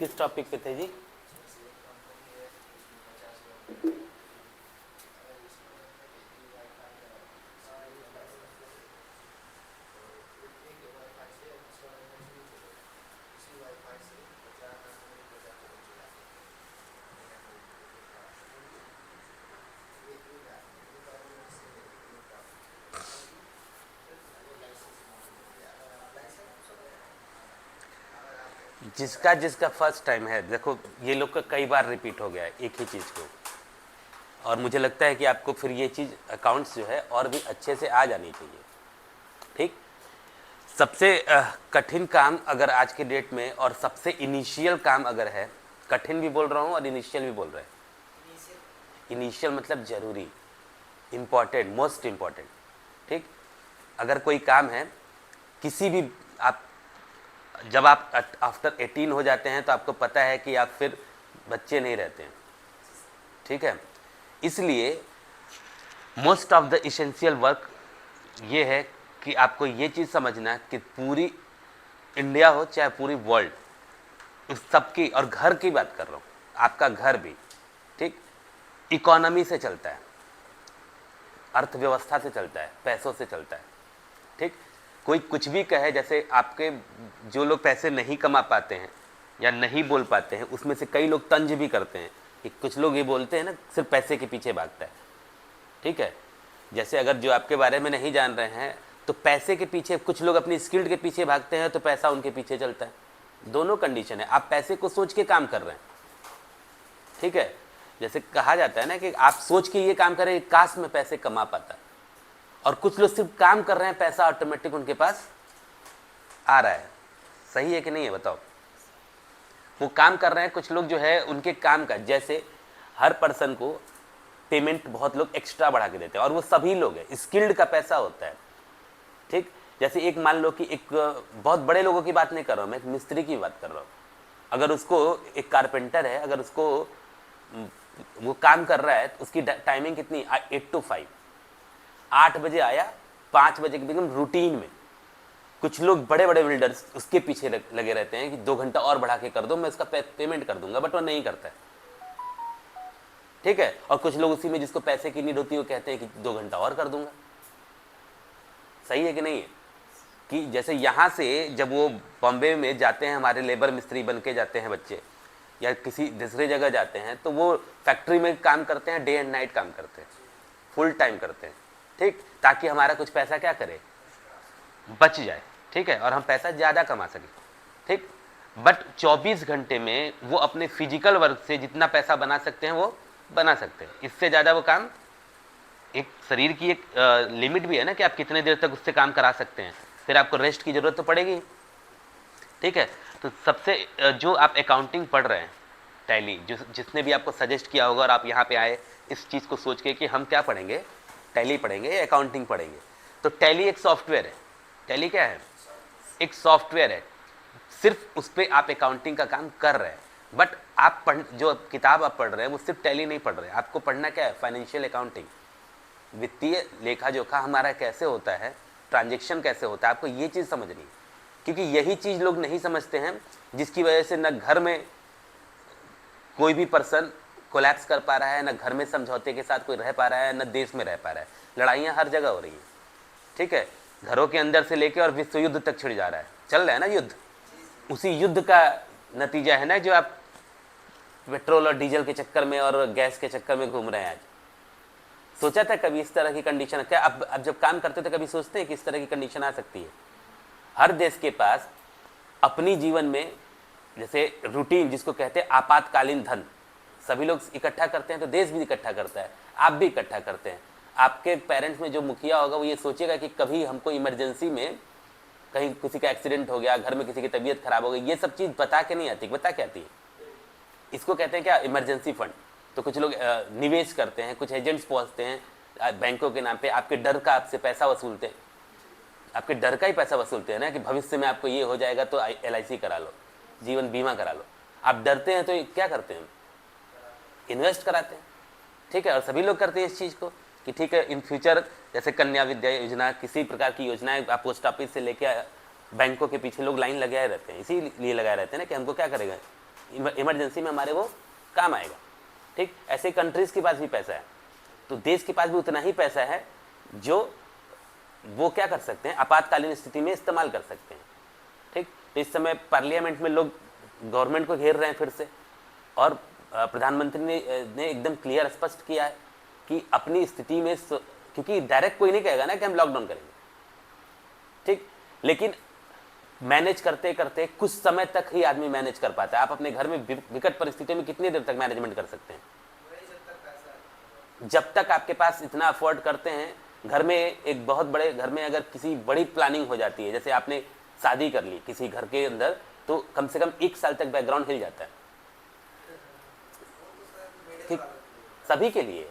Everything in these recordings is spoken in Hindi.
किस टॉपिक पे थे जी? जिसका जिसका फर्स्ट टाइम है, देखो ये लोग का कई बार रिपीट हो गया है एक ही चीज़ को, और मुझे लगता है कि आपको फिर ये चीज़ अकाउंट्स जो है और भी अच्छे से आ जानी चाहिए। ठीक, सबसे कठिन काम अगर आज के डेट में, और सबसे इनिशियल काम अगर है, कठिन भी बोल रहा हूँ और इनिशियल भी बोल रहे हैं। इनिशियल मतलब जरूरी, इम्पॉर्टेंट, मोस्ट इम्पॉर्टेंट। ठीक, अगर कोई काम है किसी भी, आप जब आप आफ्टर 18 हो जाते हैं तो आपको पता है कि आप फिर बच्चे नहीं रहते हैं। ठीक है, इसलिए most of the essential work ये है कि आपको ये चीज़ समझना कि पूरी इंडिया हो चाहे पूरी वर्ल्ड, उस सबकी, और घर की बात कर रहा हूँ, आपका घर भी, ठीक, इकोनॉमी से चलता है, अर्थव्यवस्था से चलता है, पैसों से चलता है। ठीक, कोई कुछ भी कहे, जैसे आपके जो लोग पैसे नहीं कमा पाते हैं या नहीं बोल पाते हैं, उसमें से कई लोग तंज भी करते हैं कि कुछ लोग ये बोलते हैं ना, सिर्फ पैसे के पीछे भागता है। ठीक है, जैसे अगर जो आपके बारे में नहीं जान रहे हैं तो पैसे के पीछे, कुछ लोग अपनी स्किल्ड के पीछे भागते हैं तो पैसा उनके पीछे चलता है। दोनों कंडीशन है, आप पैसे को सोच के काम कर रहे हैं। ठीक है, जैसे कहा जाता है ना कि आप सोच के ये काम करें, काश में पैसे कमा पाता, और कुछ लोग सिर्फ काम कर रहे हैं, पैसा ऑटोमेटिक उनके पास आ रहा है। सही है कि नहीं है बताओ? वो काम कर रहे हैं, कुछ लोग जो है उनके काम का, जैसे हर पर्सन को पेमेंट बहुत लोग एक्स्ट्रा बढ़ा के देते हैं, और वो सभी लोग हैं, स्किल्ड का पैसा होता है। ठीक, जैसे एक मान लो कि एक बहुत बड़े लोगों की बात नहीं कर रहा हूँ मैं, एक मिस्त्री की बात कर रहा हूँ। अगर उसको, एक कारपेंटर है, अगर उसको वो काम कर रहा है तो उसकी टाइमिंग कितनी, 8 to 5, 8 बजे आया, 5 बजे के एकदम रूटीन में। कुछ लोग बड़े बड़े बिल्डर्स उसके पीछे लगे रहते हैं कि 2 घंटा और बढ़ा के कर दो, मैं उसका पेमेंट कर दूंगा, बट वो नहीं करता है। ठीक है, और कुछ लोग उसी में जिसको पैसे की नीड होती है वो कहते हैं कि 2 घंटा और कर दूंगा। सही है कि नहीं है? कि जैसे यहाँ से जब वो बॉम्बे में जाते हैं, हमारे लेबर मिस्त्री बन के जाते हैं बच्चे, या किसी दूसरे जगह जाते हैं, तो वो फैक्ट्री में काम करते हैं, डे एंड नाइट काम करते हैं, फुल टाइम करते हैं। ठीक, ताकि हमारा कुछ पैसा क्या करे, बच जाए। ठीक है, और हम पैसा ज़्यादा कमा सकें। ठीक, बट 24 घंटे में वो अपने फिजिकल वर्क से जितना पैसा बना सकते हैं वो बना सकते हैं, इससे ज़्यादा वो काम, एक शरीर की एक लिमिट भी है ना कि आप कितने देर तक उससे काम करा सकते हैं, फिर आपको रेस्ट की ज़रूरत तो पड़ेगी। ठीक है, तो सबसे जो आप अकाउंटिंग पढ़ रहे हैं, टैली, जिसने भी आपको सजेस्ट किया होगा और आप यहाँ पे आए इस चीज़ को सोच के कि हम क्या पढ़ेंगे, टैली पढ़ेंगे या अकाउंटिंग पढ़ेंगे, तो टैली एक सॉफ्टवेयर है। टैली क्या है? एक सॉफ्टवेयर है, सिर्फ उस पर आप अकाउंटिंग का काम कर रहे हैं। बट आप जो किताब आप पढ़ रहे हैं वो सिर्फ टैली नहीं पढ़ रहे हैं, आपको पढ़ना क्या है, फाइनेंशियल अकाउंटिंग, वित्तीय लेखा जोखा हमारा कैसे होता है, ट्रांजैक्शन कैसे होता है, आपको ये चीज़ समझनी है। क्योंकि यही चीज़ लोग नहीं समझते हैं, जिसकी वजह से न घर में कोई भी पर्सन कोलैप्स कर पा रहा है, न घर में समझौते के साथ कोई रह पा रहा है, न देश में रह पा रहा है। लड़ाइयाँ हर जगह हो रही हैं। ठीक है, घरों के अंदर से लेकर और विश्व युद्ध तक छिड़ जा रहा है, चल रहा है ना युद्ध। उसी युद्ध का नतीजा है ना जो आप पेट्रोल और डीजल के चक्कर में और गैस के चक्कर में घूम रहे हैं। आज सोचा था कभी इस तरह की कंडीशन क्या, अब जब काम करते थे कभी सोचते हैं कि इस तरह की कंडीशन आ सकती है? हर देश के पास अपनी जीवन में, जैसे रूटीन जिसको कहते हैं आपातकालीन धन, सभी लोग इकट्ठा करते हैं तो देश भी इकट्ठा करता है, आप भी इकट्ठा करते हैं। आपके पेरेंट्स में जो मुखिया होगा वो ये सोचेगा कि कभी हमको इमरजेंसी में, कहीं किसी का एक्सीडेंट हो गया, घर में किसी की तबीयत खराब हो गई, ये सब चीज़ बता के नहीं आती, बता के आती है। इसको कहते हैं क्या, इमरजेंसी फंड। तो कुछ लोग निवेश करते हैं, कुछ एजेंट्स पहुंचते हैं बैंकों के नाम पे, आपके डर का आपसे पैसा वसूलते हैं, आपके डर का ही पैसा वसूलते हैं ना कि भविष्य में आपको ये हो जाएगा तो LIC करा लो, जीवन बीमा करा लो। आप डरते हैं तो क्या करते हैं, इन्वेस्ट कराते हैं। ठीक है, और सभी लोग करते हैं इस चीज़ को कि ठीक है इन फ्यूचर, जैसे कन्या विद्या योजना, किसी प्रकार की योजनाएं आप पोस्ट ऑफिस से लेके बैंकों के पीछे लोग लाइन लगाए रहते हैं, इसीलिए लगाए रहते हैं ना कि हमको क्या करेगा, इमरजेंसी में हमारे वो काम आएगा। ठीक, ऐसे कंट्रीज़ के पास भी पैसा है, तो देश के पास भी उतना ही पैसा है जो वो क्या कर सकते हैं, आपातकालीन स्थिति में इस्तेमाल कर सकते हैं। ठीक, तो इस समय पार्लियामेंट में लोग गवर्नमेंट को घेर रहे हैं फिर से, और प्रधानमंत्री ने एकदम क्लियर स्पष्ट किया है कि अपनी स्थिति में, क्योंकि डायरेक्ट कोई नहीं कहेगा ना कि हम लॉकडाउन करेंगे, ठीक, लेकिन मैनेज करते करते कुछ समय तक ही आदमी मैनेज कर पाता है। आप अपने घर में विकट परिस्थितियों में कितनी देर तक मैनेजमेंट कर सकते हैं? जब तक आपके पास इतना अफोर्ड करते हैं। घर में एक बहुत बड़े घर में अगर किसी बड़ी प्लानिंग हो जाती है, जैसे आपने शादी कर ली किसी घर के अंदर, तो कम से कम 1 साल तक बैकग्राउंड हिल जाता है। ठीक, सभी के लिए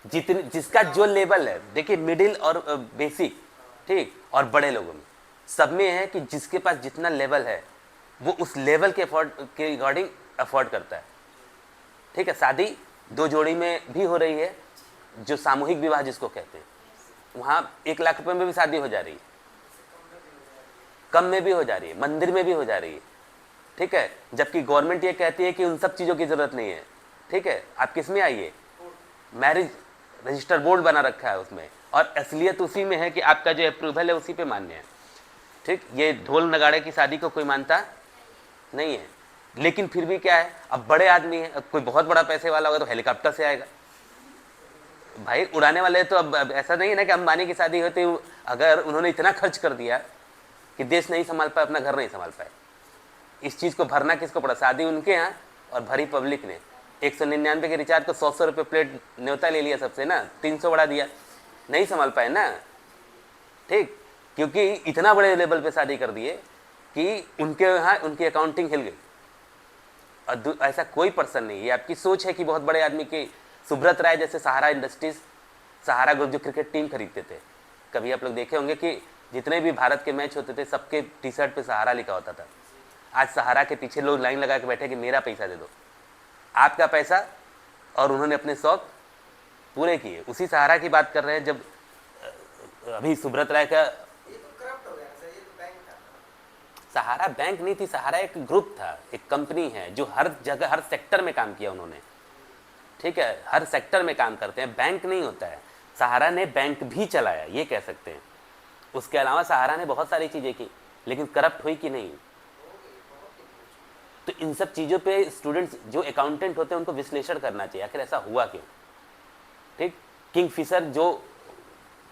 जितने जिसका जो लेवल है, देखिए मिडिल और बेसिक, ठीक, और बड़े लोगों में सब में है कि जिसके पास जितना लेवल है वो उस लेवल के रिगार्डिंग अफोर्ड करता है। ठीक है, शादी 2 जोड़ी में भी हो रही है, जो सामूहिक विवाह जिसको कहते हैं, वहाँ 1 लाख रुपए में भी शादी हो जा रही है, कम में भी हो जा रही है, मंदिर में भी हो जा रही है। ठीक है, जबकि गवर्नमेंट ये कहती है कि उन सब चीज़ों की ज़रूरत नहीं है। ठीक है, आप किस में आइए, मैरिज रजिस्टर बोर्ड बना रखा है उसमें, और असलियत उसी में है कि आपका जो अप्रूवल है उसी पे मान्य है। ठीक, ये ढोल नगाड़े की शादी को कोई मानता नहीं है, लेकिन फिर भी क्या है, अब बड़े आदमी है, अब कोई बहुत बड़ा पैसे वाला होगा तो हेलीकॉप्टर से आएगा भाई, उड़ाने वाले। तो अब ऐसा नहीं है ना कि अंबानी की शादी होती, अगर उन्होंने इतना खर्च कर दिया कि देश नहीं संभाल पाए, अपना घर नहीं संभाल पाए, इस चीज़ को भरना किसको पड़ा? शादी उनके यहाँ और भरी पब्लिक ने। 199 के रिचार्ज को 100 रुपये प्लेट न्योता ले लिया सबसे ना, 300 बढ़ा दिया, नहीं संभाल पाए ना। ठीक, क्योंकि इतना बड़े लेवल पे शादी कर दिए कि उनके यहाँ उनकी अकाउंटिंग हिल गई। और ऐसा कोई पर्सन नहीं, ये आपकी सोच है कि बहुत बड़े आदमी की। सुब्रत राय जैसे सहारा इंडस्ट्रीज, सहारा ग्रुप जो क्रिकेट टीम खरीदते थे, कभी आप लोग देखे होंगे कि जितने भी भारत के मैच होते थे सबके टी शर्ट पे सहारा लिखा होता था। आज सहारा के पीछे लोग लाइन लगा के बैठे कि मेरा पैसा दे दो, आपका पैसा, और उन्होंने अपने शौक पूरे किए। उसी सहारा की बात कर रहे हैं। जब अभी सुब्रत राय का, सहारा बैंक नहीं थी, सहारा एक ग्रुप था, एक कंपनी है जो हर जगह हर सेक्टर में काम किया उन्होंने। ठीक है, हर सेक्टर में काम करते हैं, बैंक नहीं होता है। सहारा ने बैंक भी चलाया, ये कह सकते हैं। उसके अलावा सहारा ने बहुत सारी चीज़ें की, लेकिन करप्ट हुई कि नहीं? तो इन सब चीज़ों पे स्टूडेंट्स जो अकाउंटेंट होते हैं उनको विश्लेषण करना चाहिए, आखिर ऐसा हुआ क्यों। ठीक, किंगफिशर जो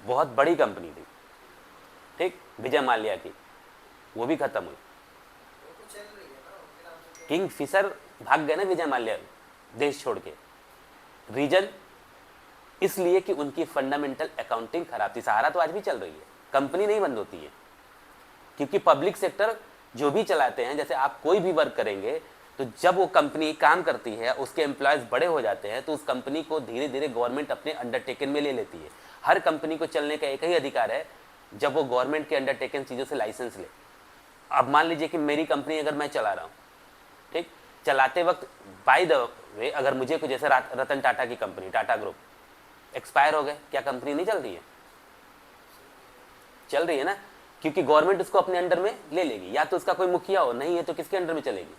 बहुत बड़ी कंपनी थी, ठीक, विजय माल्या की, वो भी खत्म हुई। किंगफिशर भाग गए ना विजय माल्या देश छोड़ के। रीजन इसलिए कि उनकी फंडामेंटल अकाउंटिंग खराब थी। सहारा तो आज भी चल रही है, कंपनी नहीं बंद होती है, क्योंकि पब्लिक सेक्टर जो भी चलाते हैं, जैसे आप कोई भी वर्क करेंगे तो जब वो कंपनी काम करती है, उसके एम्प्लॉयज़ बड़े हो जाते हैं, तो उस कंपनी को धीरे धीरे गवर्नमेंट अपने अंडरटेकन में ले लेती है। हर कंपनी को चलने का एक ही अधिकार है, जब वो गवर्नमेंट के अंडरटेकन चीज़ों से लाइसेंस ले। अब मान लीजिए कि मेरी कंपनी अगर मैं चला रहा हूँ, ठीक, चलाते वक्त बाय द वे अगर मुझे कुछ, जैसे रतन टाटा की कंपनी, टाटा ग्रुप एक्सपायर हो गए, क्या कंपनी नहीं चल रही है? चल रही है ना, क्योंकि गवर्नमेंट उसको अपने अंडर में ले लेगी, या तो उसका कोई मुखिया हो, नहीं है तो किसके अंडर में चलेगी?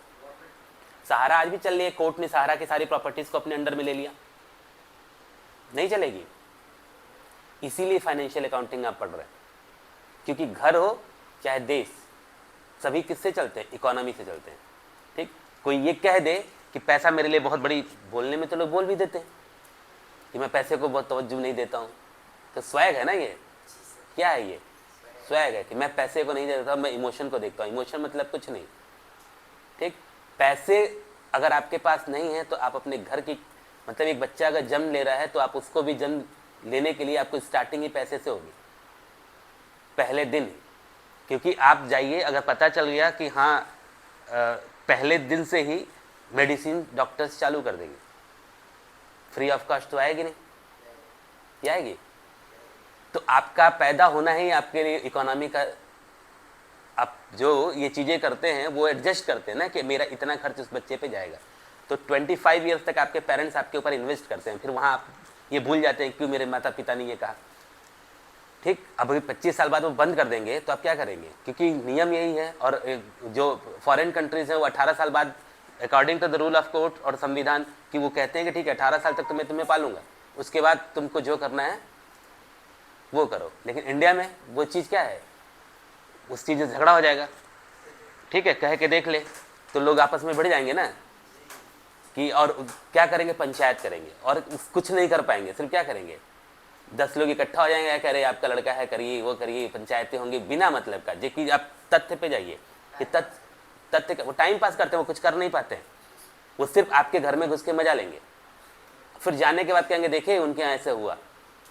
सहारा आज भी चल रही है, कोर्ट ने सहारा की सारी प्रॉपर्टीज को अपने अंडर में ले लिया, नहीं चलेगी। इसीलिए फाइनेंशियल अकाउंटिंग आप पढ़ रहे हैं, क्योंकि घर हो चाहे देश, सभी किससे चलते हैं? इकोनॉमी से चलते हैं। ठीक, कोई ये कह दे कि पैसा मेरे लिए बहुत बड़ी, बोलने में तो लोग बोल भी देते हैं कि मैं पैसे को बहुत तवज्जो नहीं देता हूँ, तो स्वैग है ना, ये क्या है? ये स्वैग है कि मैं पैसे को नहीं देता, मैं इमोशन को देखता हूँ। इमोशन मतलब कुछ नहीं। ठीक, पैसे अगर आपके पास नहीं है तो आप अपने घर की, मतलब एक बच्चा अगर जन्म ले रहा है तो आप उसको भी जन्म लेने के लिए आपको स्टार्टिंग ही पैसे से होगी, पहले दिन। क्योंकि आप जाइए, अगर पता चल गया कि हाँ पहले दिन से ही मेडिसिन डॉक्टर्स चालू कर देंगे, फ्री ऑफ कॉस्ट, तो आएगी नहीं? क्या आएगी? तो आपका पैदा होना ही आपके लिए इकोनॉमी का, आप जो ये चीज़ें करते हैं वो एडजस्ट करते हैं ना कि मेरा इतना खर्च उस बच्चे पे जाएगा। तो 25 ईयर्स तक आपके पेरेंट्स आपके ऊपर इन्वेस्ट करते हैं, फिर वहाँ आप ये भूल जाते हैं क्यों मेरे माता पिता ने ये कहा। ठीक, अब 25 साल बाद वो बंद कर देंगे तो आप क्या करेंगे? क्योंकि नियम यही है। और जो फॉरेन कंट्रीज़ हैं वो 18 साल बाद according to the rule of court और संविधान कि वो कहते हैं कि ठीक है 18 साल तक तो मैं तुम्हें पालूंगा, उसके बाद तुमको जो करना है वो करो। लेकिन इंडिया में वो चीज़ क्या है, उस चीज़ से झगड़ा हो जाएगा, ठीक है, कह के देख ले तो लोग आपस में बढ़ जाएंगे ना कि, और क्या करेंगे, पंचायत करेंगे और कुछ नहीं कर पाएंगे, सिर्फ क्या करेंगे 10 लोग इकट्ठा हो जाएंगे, कह रहे आपका लड़का है, करिए वो करिए, पंचायतें होंगी बिना मतलब का। जो कि आप तथ्य पे जाइए कि तथ्य का वो टाइम पास करते हैं, वो कुछ कर नहीं पाते हैं, वो सिर्फ आपके घर में घुस के मजा लेंगे, फिर जाने के बाद कहेंगे देखिए उनके यहाँ ऐसे हुआ,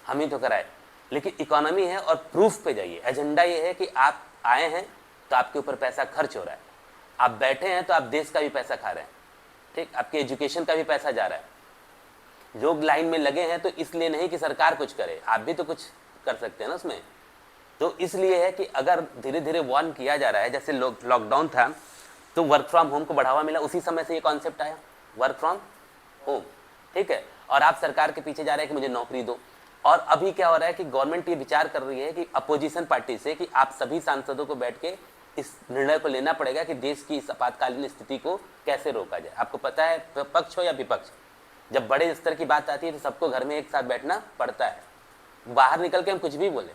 हम ही तो कराए। लेकिन इकोनॉमी है और प्रूफ पे जाइए। एजेंडा ये है कि आप आए हैं तो आपके ऊपर पैसा खर्च हो रहा है, आप बैठे हैं तो आप देश का भी पैसा खा रहे हैं, ठीक, आपके एजुकेशन का भी पैसा जा रहा है। लोग लाइन में लगे हैं तो इसलिए नहीं कि सरकार कुछ करे, आप भी तो कुछ कर सकते हैं ना उसमें। तो इसलिए है कि अगर धीरे धीरे वार्न किया जा रहा है, जैसे लॉकडाउन था तो वर्क फ्रॉम होम को बढ़ावा मिला, उसी समय से ये कॉन्सेप्ट आया वर्क फ्रॉम होम, ठीक है, और आप सरकार के पीछे जा रहे हैं कि मुझे नौकरी दो। और अभी क्या हो रहा है कि गवर्नमेंट ये विचार कर रही है कि अपोजिशन पार्टी से कि आप सभी सांसदों को बैठ के इस निर्णय को लेना पड़ेगा कि देश की इस आपातकालीन स्थिति को कैसे रोका जाए। आपको पता है, पक्ष हो या विपक्ष, जब बड़े स्तर की बात आती है तो सबको घर में एक साथ बैठना पड़ता है। बाहर निकल के हम कुछ भी बोले,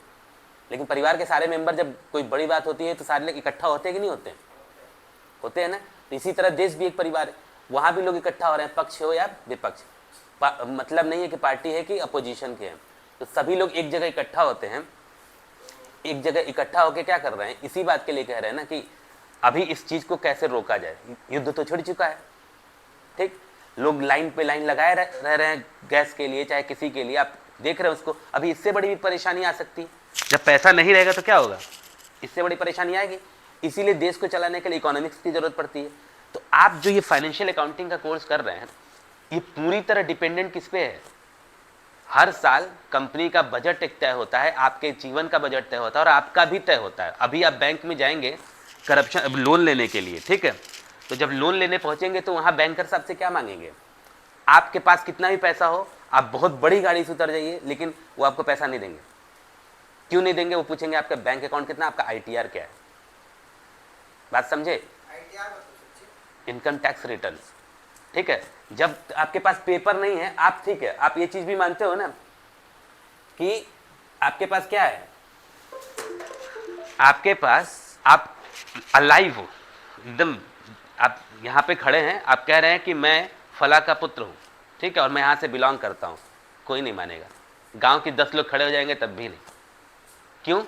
लेकिन परिवार के सारे मेंबर जब कोई बड़ी बात होती है तो सारे लोग इकट्ठा होते हैं कि नहीं होते, होते हैं ना। तो इसी तरह देश भी एक परिवार है, वहाँ भी लोग इकट्ठा हो रहे हैं, पक्ष हो या विपक्ष, मतलब नहीं है कि पार्टी है कि अपोजिशन के हैं, तो सभी लोग एक जगह इकट्ठा होते हैं। एक जगह इकट्ठा होकर क्या कर रहे हैं, इसी बात के लिए कह रहे हैं ना कि अभी इस चीज़ को कैसे रोका जाए। युद्ध तो छिड़ चुका है, ठीक, लोग लाइन पे लाइन लगाए रह रहे हैं गैस के लिए, चाहे किसी के लिए, आप देख रहे हैं उसको। अभी इससे बड़ी भी परेशानी आ सकती है, जब पैसा नहीं रहेगा तो क्या होगा, इससे बड़ी परेशानी आएगी। इसीलिए देश को चलाने के लिए इकोनॉमिक्स की जरूरत पड़ती है। तो आप जो ये फाइनेंशियल अकाउंटिंग का कोर्स कर रहे हैं, ये पूरी तरह डिपेंडेंट किस पे है, हर साल कंपनी का बजट एक तय होता है, आपके जीवन का बजट तय होता है और आपका भी तय होता है। अभी आप बैंक में जाएंगे करप्शन लोन लेने के लिए, ठीक है, तो जब लोन लेने पहुंचेंगे तो वहां बैंकर साहब से क्या मांगेंगे, आपके पास कितना भी पैसा हो, आप बहुत बड़ी गाड़ी से उतर जाइए, लेकिन वो आपको पैसा नहीं देंगे। क्यों नहीं देंगे, वो पूछेंगे आपका बैंक अकाउंट कितना, आपका ITR क्या है, बात समझे, इनकम टैक्स रिटर्न, ठीक है। जब आपके पास पेपर नहीं है, आप ठीक है, आप ये चीज भी मानते हो ना कि आपके पास क्या है, आपके पास आप अलाइव हो एकदम, आप यहाँ पे खड़े हैं, आप कह रहे हैं कि मैं फला का पुत्र हूँ, ठीक है, और मैं यहाँ से बिलोंग करता हूँ, कोई नहीं मानेगा। गांव के 10 लोग खड़े हो जाएंगे तब भी नहीं। क्यों,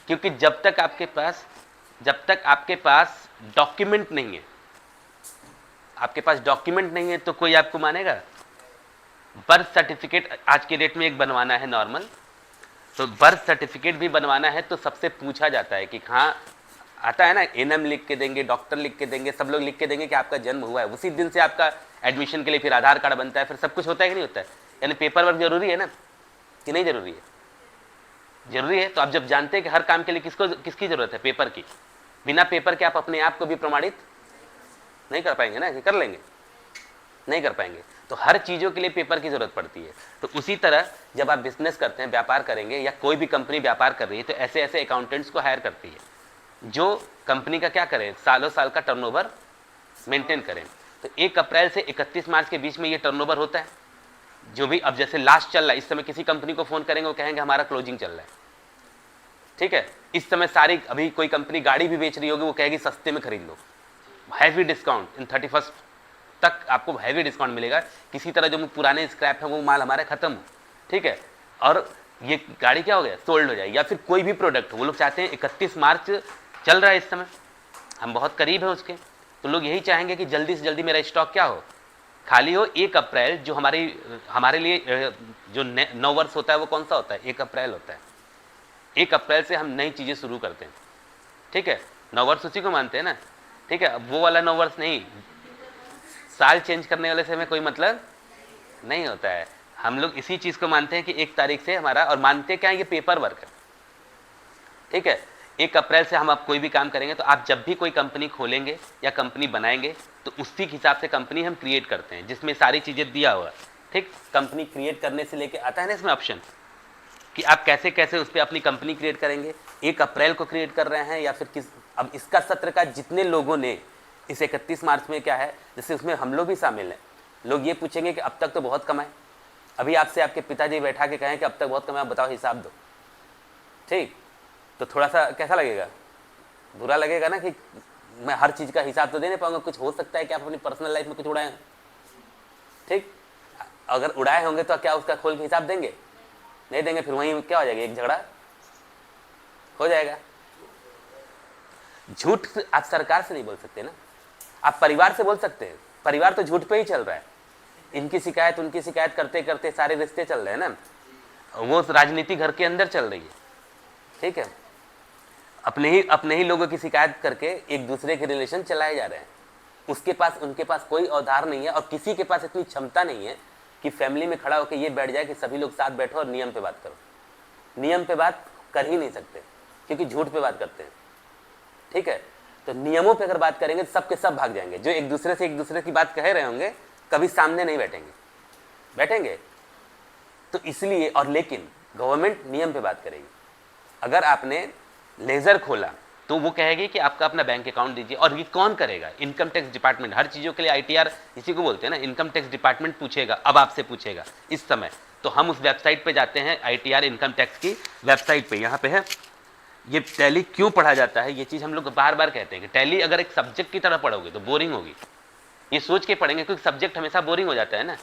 क्योंकि जब तक आपके पास डॉक्यूमेंट नहीं है, आपके पास डॉक्यूमेंट नहीं है तो कोई आपको मानेगा। बर्थ सर्टिफिकेट आज के डेट में एक बनवाना है नॉर्मल, तो बर्थ सर्टिफिकेट भी बनवाना है तो सबसे पूछा जाता है कि हाँ आता है ना, NM लिख के देंगे, डॉक्टर लिख के देंगे, सब लोग लिख के देंगे कि आपका जन्म हुआ है। उसी दिन से आपका एडमिशन के लिए फिर आधार कार्ड बनता है, फिर सब कुछ होता है कि नहीं होता है। यानी पेपर वर्क जरूरी है ना कि नहीं जरूरी है, जरूरी है। तो आप जब जानते हैं कि हर काम के लिए किसकी जरूरत है, पेपर की, बिना पेपर के आप अपने आप को भी प्रमाणित नहीं कर पाएंगे ना, कि कर लेंगे, नहीं कर पाएंगे। तो हर चीज़ों के लिए पेपर की जरूरत पड़ती है। तो उसी तरह जब आप बिजनेस करते हैं, व्यापार करेंगे, या कोई भी कंपनी व्यापार कर रही है, तो ऐसे ऐसे अकाउंटेंट्स को हायर करती है जो कंपनी का क्या करें, सालों साल का टर्नओवर मेंटेन करें। तो 1 अप्रैल से 31 मार्च के बीच में ये टर्नओवर होता है, जो भी अब जैसे लास्ट चल रहा है, इस समय किसी कंपनी को फोन करेंगे, वो कहेंगे हमारा क्लोजिंग चल रहा है, ठीक है। इस समय सारी, अभी कोई कंपनी गाड़ी भी बेच रही होगी, वो कहेगी सस्ते में खरीद लो, हैवी डिस्काउंट, इन 31 तक आपको हैवी डिस्काउंट मिलेगा। किसी तरह जो पुराने स्क्रैप है वो माल हमारे खत्म हो, ठीक है, और ये गाड़ी क्या हो गया, सोल्ड हो जाएगी। या फिर कोई भी प्रोडक्ट, वो लोग चाहते हैं 31 मार्च चल रहा है इस समय, हम बहुत करीब है उसके, तो लोग यही चाहेंगे कि जल्दी से जल्दी मेरा स्टॉक क्या हो, खाली हो। 1 अप्रैल जो हमारे लिए जो नव वर्ष होता है वो कौन सा होता है, 1 अप्रैल होता है। 1 अप्रैल से हम नई चीज़ें शुरू करते हैं, ठीक है, नव वर्ष उसी को मानते हैं ना, ठीक है। अब वो वाला नव वर्ष नहीं, साल चेंज करने वाले से हमें कोई मतलब नहीं होता है। हम लोग इसी चीज़ को मानते हैं कि 1 तारीख से हमारा, और मानते क्या है, ये पेपर वर्क है, ठीक है। 1 अप्रैल से हम आप कोई भी काम करेंगे, तो आप जब भी कोई कंपनी खोलेंगे या कंपनी बनाएंगे, तो उसी हिसाब से कंपनी हम क्रिएट करते हैं, जिसमें सारी चीज़ें दिया हुआ, ठीक। कंपनी क्रिएट करने से लेके आता है ना इसमें ऑप्शन कि आप कैसे कैसे उस पर अपनी कंपनी क्रिएट करेंगे। 1 अप्रैल को क्रिएट कर रहे हैं या फिर किस, अब इसका सत्र का जितने लोगों ने इस 31 मार्च में क्या है, जैसे उसमें हम लोग भी शामिल हैं, लोग ये पूछेंगे कि अब तक तो बहुत कमाए, अभी आपसे आपके पिताजी बैठा के कहें कि अब तक बहुत कमाए, आप बताओ हिसाब दो, ठीक, तो थोड़ा सा कैसा लगेगा, बुरा लगेगा ना कि मैं हर चीज़ का हिसाब तो दे नहीं पाऊंगा, कुछ हो सकता है कि आप अपनी पर्सनल लाइफ में कुछ उड़ाए हैं, ठीक, अगर उड़ाए होंगे तो क्या उसका खोल के हिसाब देंगे, नहीं देंगे, फिर वहीं क्या हो जाएगा, एक झगड़ा हो जाएगा। झूठ आप सरकार से नहीं बोल सकते ना, आप परिवार से बोल सकते हैं, परिवार तो झूठ पे ही चल रहा है, इनकी शिकायत उनकी शिकायत करते करते सारे रिश्ते चल रहे हैं ना, वो राजनीति घर के अंदर चल रही है, ठीक है, अपने ही लोगों की शिकायत करके एक दूसरे के रिलेशन चलाए जा रहे हैं, उसके पास उनके पास कोई औधार नहीं है, और किसी के पास इतनी क्षमता नहीं है कि फैमिली में खड़ा होकर ये बैठ जाए कि सभी लोग साथ बैठो और नियम पे बात करो, नियम पे बात कर ही नहीं सकते क्योंकि झूठ पे बात करते हैं, ठीक है, तो नियमों पे अगर बात करेंगे तो सब के सब भाग जाएंगे, जो एक दूसरे की बात कह रहे होंगे कभी सामने नहीं बैठेंगे, तो इसलिए, और लेकिन गवर्नमेंट नियम पे बात करेगी, अगर आपने लेजर खोला तो वो कहेगी कि आपका अपना बैंक अकाउंट दीजिए, और ये कौन करेगा, इनकम टैक्स डिपार्टमेंट, हर चीज़ों के लिए ITR इसी को बोलते हैं ना, इनकम टैक्स डिपार्टमेंट पूछेगा, अब आपसे पूछेगा इस समय, तो हम उस वेबसाइट पे जाते हैं, ITR इनकम टैक्स की वेबसाइट पे, यहाँ पे है, ये टैली क्यों पढ़ा जाता है, ये चीज़ हम लोग बार बार कहते हैं कि टैली अगर एक सब्जेक्ट की तरह पढ़ोगे तो बोरिंग होगी, ये सोच के पढ़ेंगे क्योंकि सब्जेक्ट हमेशा बोरिंग हो जाता है ना,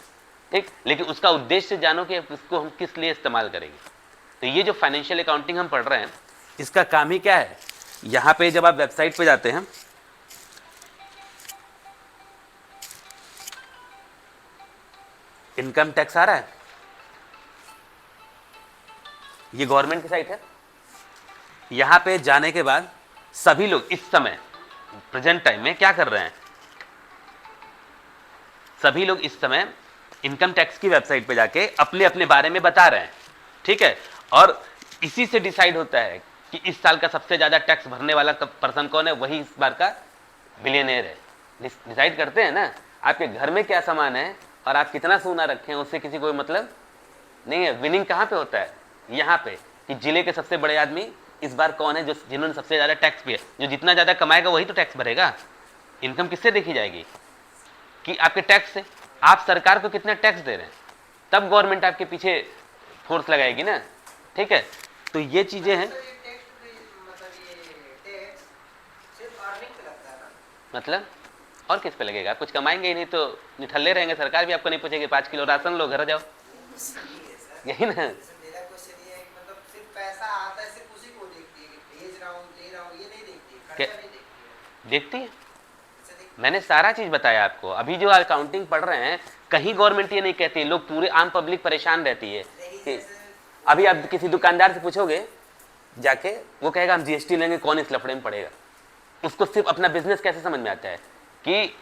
ठीक, लेकिन उसका उद्देश्य जानो कि उसको हम किस लिए इस्तेमाल करेंगे। तो ये जो फाइनेंशियल अकाउंटिंग हम पढ़ रहे हैं, इसका काम ही क्या है, यहाँ पे जब आप वेबसाइट पे जाते हैं, इनकम टैक्स आ रहा है, ये गवर्नमेंट की साइट है, यहां पे जाने के बाद सभी लोग इस समय प्रेजेंट टाइम में क्या कर रहे हैं, सभी लोग इस समय इनकम टैक्स की वेबसाइट पे जाके अपने अपने बारे में बता रहे हैं, ठीक है, और इसी से डिसाइड होता है कि इस साल का सबसे ज्यादा टैक्स भरने वाला पर्सन कौन है, वही इस बार का बिलियनेयर है, डिसाइड करते हैं ना। आपके घर में क्या सामान है और आप कितना सोना रखे हैं उससे किसी को मतलब नहीं है, विनिंग कहाँ पे होता है, यहाँ पे, कि जिले के सबसे बड़े आदमी इस बार कौन है, जो जिन्होंने सबसे ज्यादा टैक्स पे, जो जितना ज्यादा कमाएगा वही तो टैक्स भरेगा। इनकम किससे देखी जाएगी, कि आपके टैक्स से, आप सरकार को कितना टैक्स दे रहे हैं, तब गवर्नमेंट आपके पीछे फोर्स लगाएगी ना, ठीक है। तो ये चीजें हैं, मतलब और किस पे लगेगा, आप कुछ कमाएंगे ही नहीं तो निठल्ले रहेंगे, सरकार भी आपको नहीं पूछेगी 5 किलो राशन लो घर जाओ, यही ना। देखती है, मैंने सारा चीज बताया आपको, अभी जो अकाउंटिंग पढ़ रहे हैं कहीं गवर्नमेंट ये नहीं कहती, लोग पूरे आम पब्लिक परेशान रहती है कि अभी आप किसी दुकानदार से पूछोगे जाके, वो कहेगा हम GST लेंगे, कौन इस लफड़े में पड़ेगा, उसको सिर्फ अपना बिजनेस कैसे समझ में आता है कि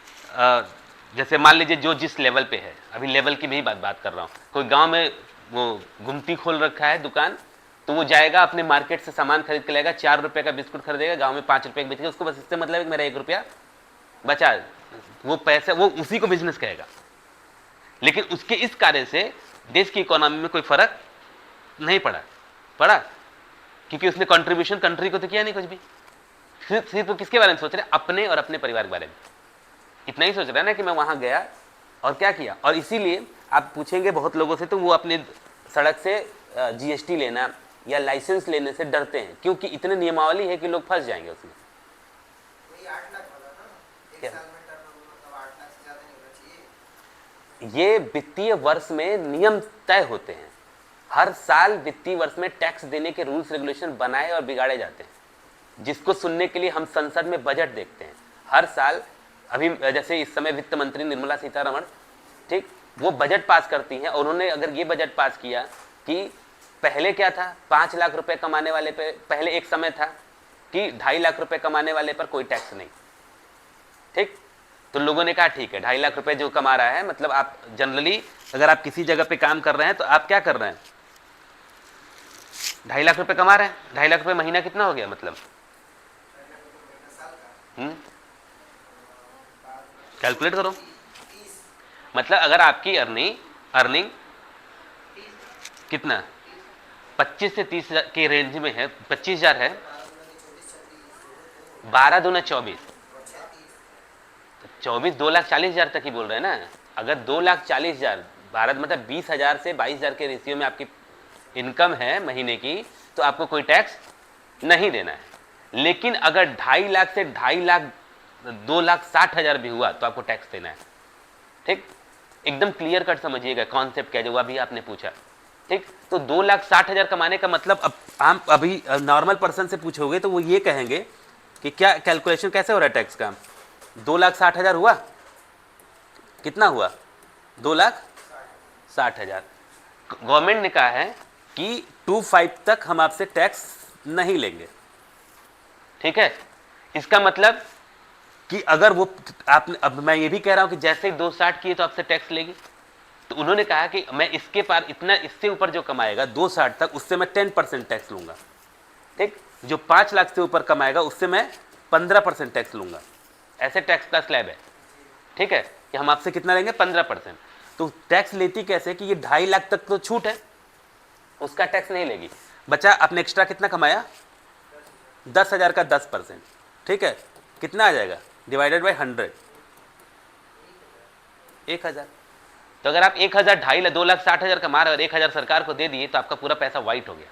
जैसे मान लीजिए जो जिस लेवल पे है, अभी लेवल की भी बात कर रहा हूँ, कोई गांव में वो गुमटी खोल रखा है दुकान, तो वो जाएगा अपने मार्केट से सामान खरीद के लाएगा, 4 रुपए का बिस्कुट खरीदेगा, गांव में 5 रुपए का बेचेगा, उसको बस इससे मतलब है मेरा 1 रुपया बचा, वो पैसा वो उसी को बिजनेस कहेगा। लेकिन उसके इस कार्य से देश की इकोनॉमी में कोई फर्क नहीं पड़ा क्योंकि उसने कंट्रीब्यूशन कंट्री को तो किया नहीं कुछ भी, सिर्फ वो किसके बारे में सोच रहे हैं, अपने और अपने परिवार के बारे में, इतना ही सोच रहा है ना कि मैं वहां गया और क्या किया। और इसीलिए आप पूछेंगे बहुत लोगों से तो वो अपने सड़क से GST लेना या लाइसेंस लेने से डरते हैं, क्योंकि इतने नियमावली है कि लोग फंस जाएंगे उसमें। ये वित्तीय वर्ष में नियम तय होते हैं, हर साल वित्तीय वर्ष में टैक्स देने के रूल्स रेगुलेशन बनाए और बिगाड़े जाते हैं, जिसको सुनने के लिए हम संसद में बजट देखते हैं हर साल। अभी जैसे इस समय वित्त मंत्री निर्मला सीतारमण, ठीक, वो बजट पास करती हैं, और उन्होंने अगर ये बजट पास किया कि पहले क्या था, 5 लाख रुपए कमाने वाले पे, पहले एक समय था कि 2.5 लाख रुपए कमाने वाले पर कोई टैक्स नहीं, ठीक, तो लोगों ने कहा ठीक है 2.5 लाख रुपए जो कमा रहा है, मतलब आप जनरली अगर आप किसी जगह पे काम कर रहे हैं तो आप क्या कर रहे हैं, 2.5 लाख रुपए कमा रहे हैं, 2.5 लाख रुपए महीना कितना हो गया, मतलब कैलकुलेट करो, मतलब अगर आपकी अर्निंग कितना 25 से 30 के रेंज में है, 25,000 है, 12 दूना 24, 24 2,40,000 तक ही बोल रहे हैं ना। अगर 2,40,000 भारत मतलब 20,000 से 22,000 के रेशियो में आपकी इनकम है महीने की, तो आपको कोई टैक्स नहीं देना है। लेकिन अगर 2.5 लाख से 2.5 लाख 2,60,000 भी हुआ तो आपको टैक्स देना है। ठीक, एकदम क्लियर कट समझिएगा कॉन्सेप्ट क्या जो अभी आपने पूछा। ठीक, तो 2,60,000 कमाने का मतलब, अब आप अभी नॉर्मल पर्सन से पूछोगे तो वो ये कहेंगे कि क्या कैलकुलेशन कैसे हो रहा है टैक्स का। 2,60,000 हुआ, कितना हुआ, 2,60,000। गवर्नमेंट ने कहा है कि 2.5 तक हम आपसे टैक्स नहीं लेंगे। ठीक है, इसका मतलब कि अगर वो आपने, अब मैं ये भी कह रहा हूं कि जैसे ही 2,60 किए तो आपसे टैक्स लेगी, तो उन्होंने कहा कि मैं इसके पार इतना, इससे ऊपर जो कमाएगा 2,60 तक, उससे मैं 10% टैक्स लूंगा। ठीक, जो 5 लाख से ऊपर कमाएगा उससे मैं 15% टैक्स लूंगा। ऐसे टैक्स का स्लैब है। ठीक है, कि हम आपसे कितना लेंगे, 15%। तो टैक्स लेती कैसे कि ये 2.5 लाख तक तो छूट है, उसका टैक्स नहीं लेगी। बचा आपने एक्स्ट्रा कितना कमाया, 10,000 का 10%। ठीक है, कितना आ जाएगा, डिवाइडेड बाई 100, 1,000। तो अगर आप 1,000 2,60,000 कमा रहे और 1,000 सरकार को दे दिए तो आपका पूरा पैसा वाइट हो गया।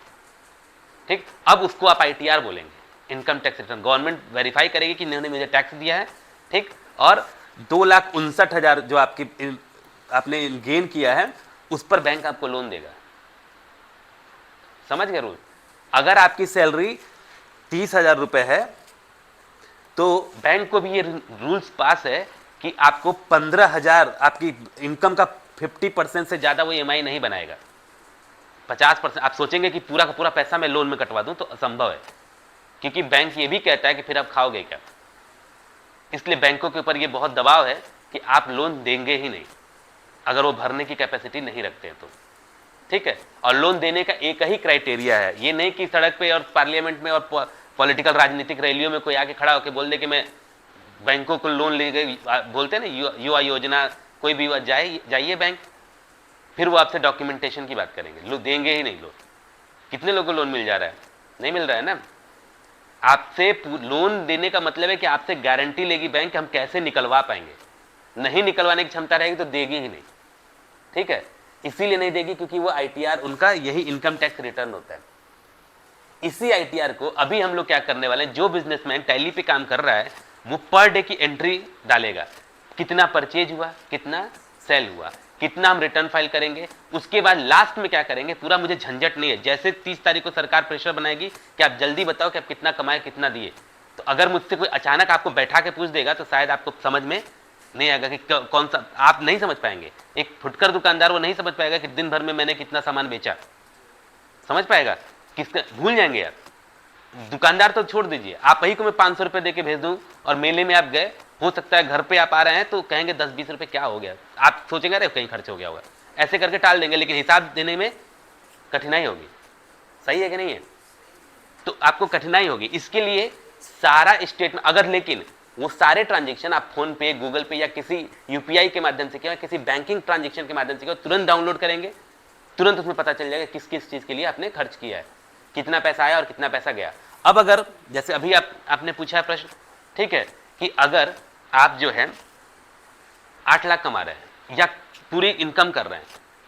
ठीक, अब उसको आप ITR बोलेंगे, income tax return. Government verify करेगी कि इन्होंने मुझे टैक्स दिया है। ठीक, और 2,59,000 जो आपने गेन किया है उस पर बैंक आपको लोन देगा। समझ गए रूल। अगर आपकी सैलरी 30,000 रुपए है तो बैंक को भी ये रूल्स पास है कि आपको 15,000, आपकी इनकम का 50% से ज्यादा वो EMI नहीं बनाएगा। 50%। आप सोचेंगे कि पूरा का पूरा पैसा मैं लोन में कटवा दूं, तो असंभव है, क्योंकि बैंक ये भी कहता है कि फिर आप खाओगे क्या। इसलिए बैंकों के ऊपर ये बहुत दबाव है कि आप लोन देंगे ही नहीं अगर वो भरने की कैपेसिटी नहीं रखते हैं तो। ठीक है, और लोन देने का एक ही क्राइटेरिया है, ये नहीं कि सड़क पे और पार्लियामेंट में और पॉलिटिकल राजनीतिक रैलियों में कोई आके खड़ा होकर बोल दे कि मैं बैंकों को लोन ले गई। बोलते हैं ना युवा योजना, कोई भी जाइए बैंक, फिर वो आपसे डॉक्यूमेंटेशन की बात करेंगे, लोग देंगे ही नहीं लोन। कितने लोगों को लोन मिल जा रहा है, नहीं मिल रहा है ना। आपसे लोन देने का मतलब है कि आपसे गारंटी लेगी बैंक कि हम कैसे निकलवा पाएंगे। नहीं निकलवाने की क्षमता रहेगी तो देगी ही नहीं। ठीक है, इसीलिए नहीं देगी क्योंकि वो ITR उनका यही इनकम टैक्स रिटर्न होता है। इसी ITR को अभी हम लोग क्या करने वाले हैं, जो बिजनेसमैन टैली पे काम कर रहा है वो पर डे की एंट्री डालेगा, कितना परचेज हुआ, कितना सेल हुआ, कितना हम रिटर्न फाइल करेंगे। उसके बाद लास्ट में क्या करेंगे, पूरा मुझे झंझट नहीं है। जैसे 30 तारीख को सरकार प्रेशर बनाएगी कि आप जल्दी बताओ कि आप कितना कमाए, कितना दिए, तो अगर मुझसे कोई अचानक आपको बैठा के पूछ देगा तो शायद आपको समझ में नहीं आएगा कि कौन सा, आप नहीं समझ पाएंगे। एक फुटकर दुकानदार वो नहीं समझ पाएगा कि दिन भर में मैंने कितना सामान बेचा, समझ पाएगा, किसका, भूल जाएंगे आप। दुकानदार तो छोड़ दीजिए, आप ही को मैं 500 रुपए देके भेज दूं और मेले में आप गए, हो सकता है घर पे आप आ रहे हैं तो कहेंगे 10-20 रुपए क्या हो गया, आप सोचेंगे अरे कहीं खर्च हो गया होगा, ऐसे करके टाल देंगे, लेकिन हिसाब देने में कठिनाई होगी। सही है कि नहीं है, तो आपको कठिनाई होगी। इसके लिए सारा स्टेटमेंट, अगर लेकिन वो सारे ट्रांजेक्शन आप फोन पे, गूगल पे या किसी UPI के माध्यम से किया, किसी बैंकिंग ट्रांजेक्शन के माध्यम से किया, तुरंत डाउनलोड करेंगे, तुरंत उसमें पता चल जाएगा किस किस चीज के लिए आपने खर्च किया है, कितना पैसा आया और कितना पैसा गया। अब अगर जैसे अभी आपने पूछा है प्रश्न, ठीक है, कि अगर आप जो है 8 लाख कमा रहे हैं या पूरी इनकम कर रहे हैं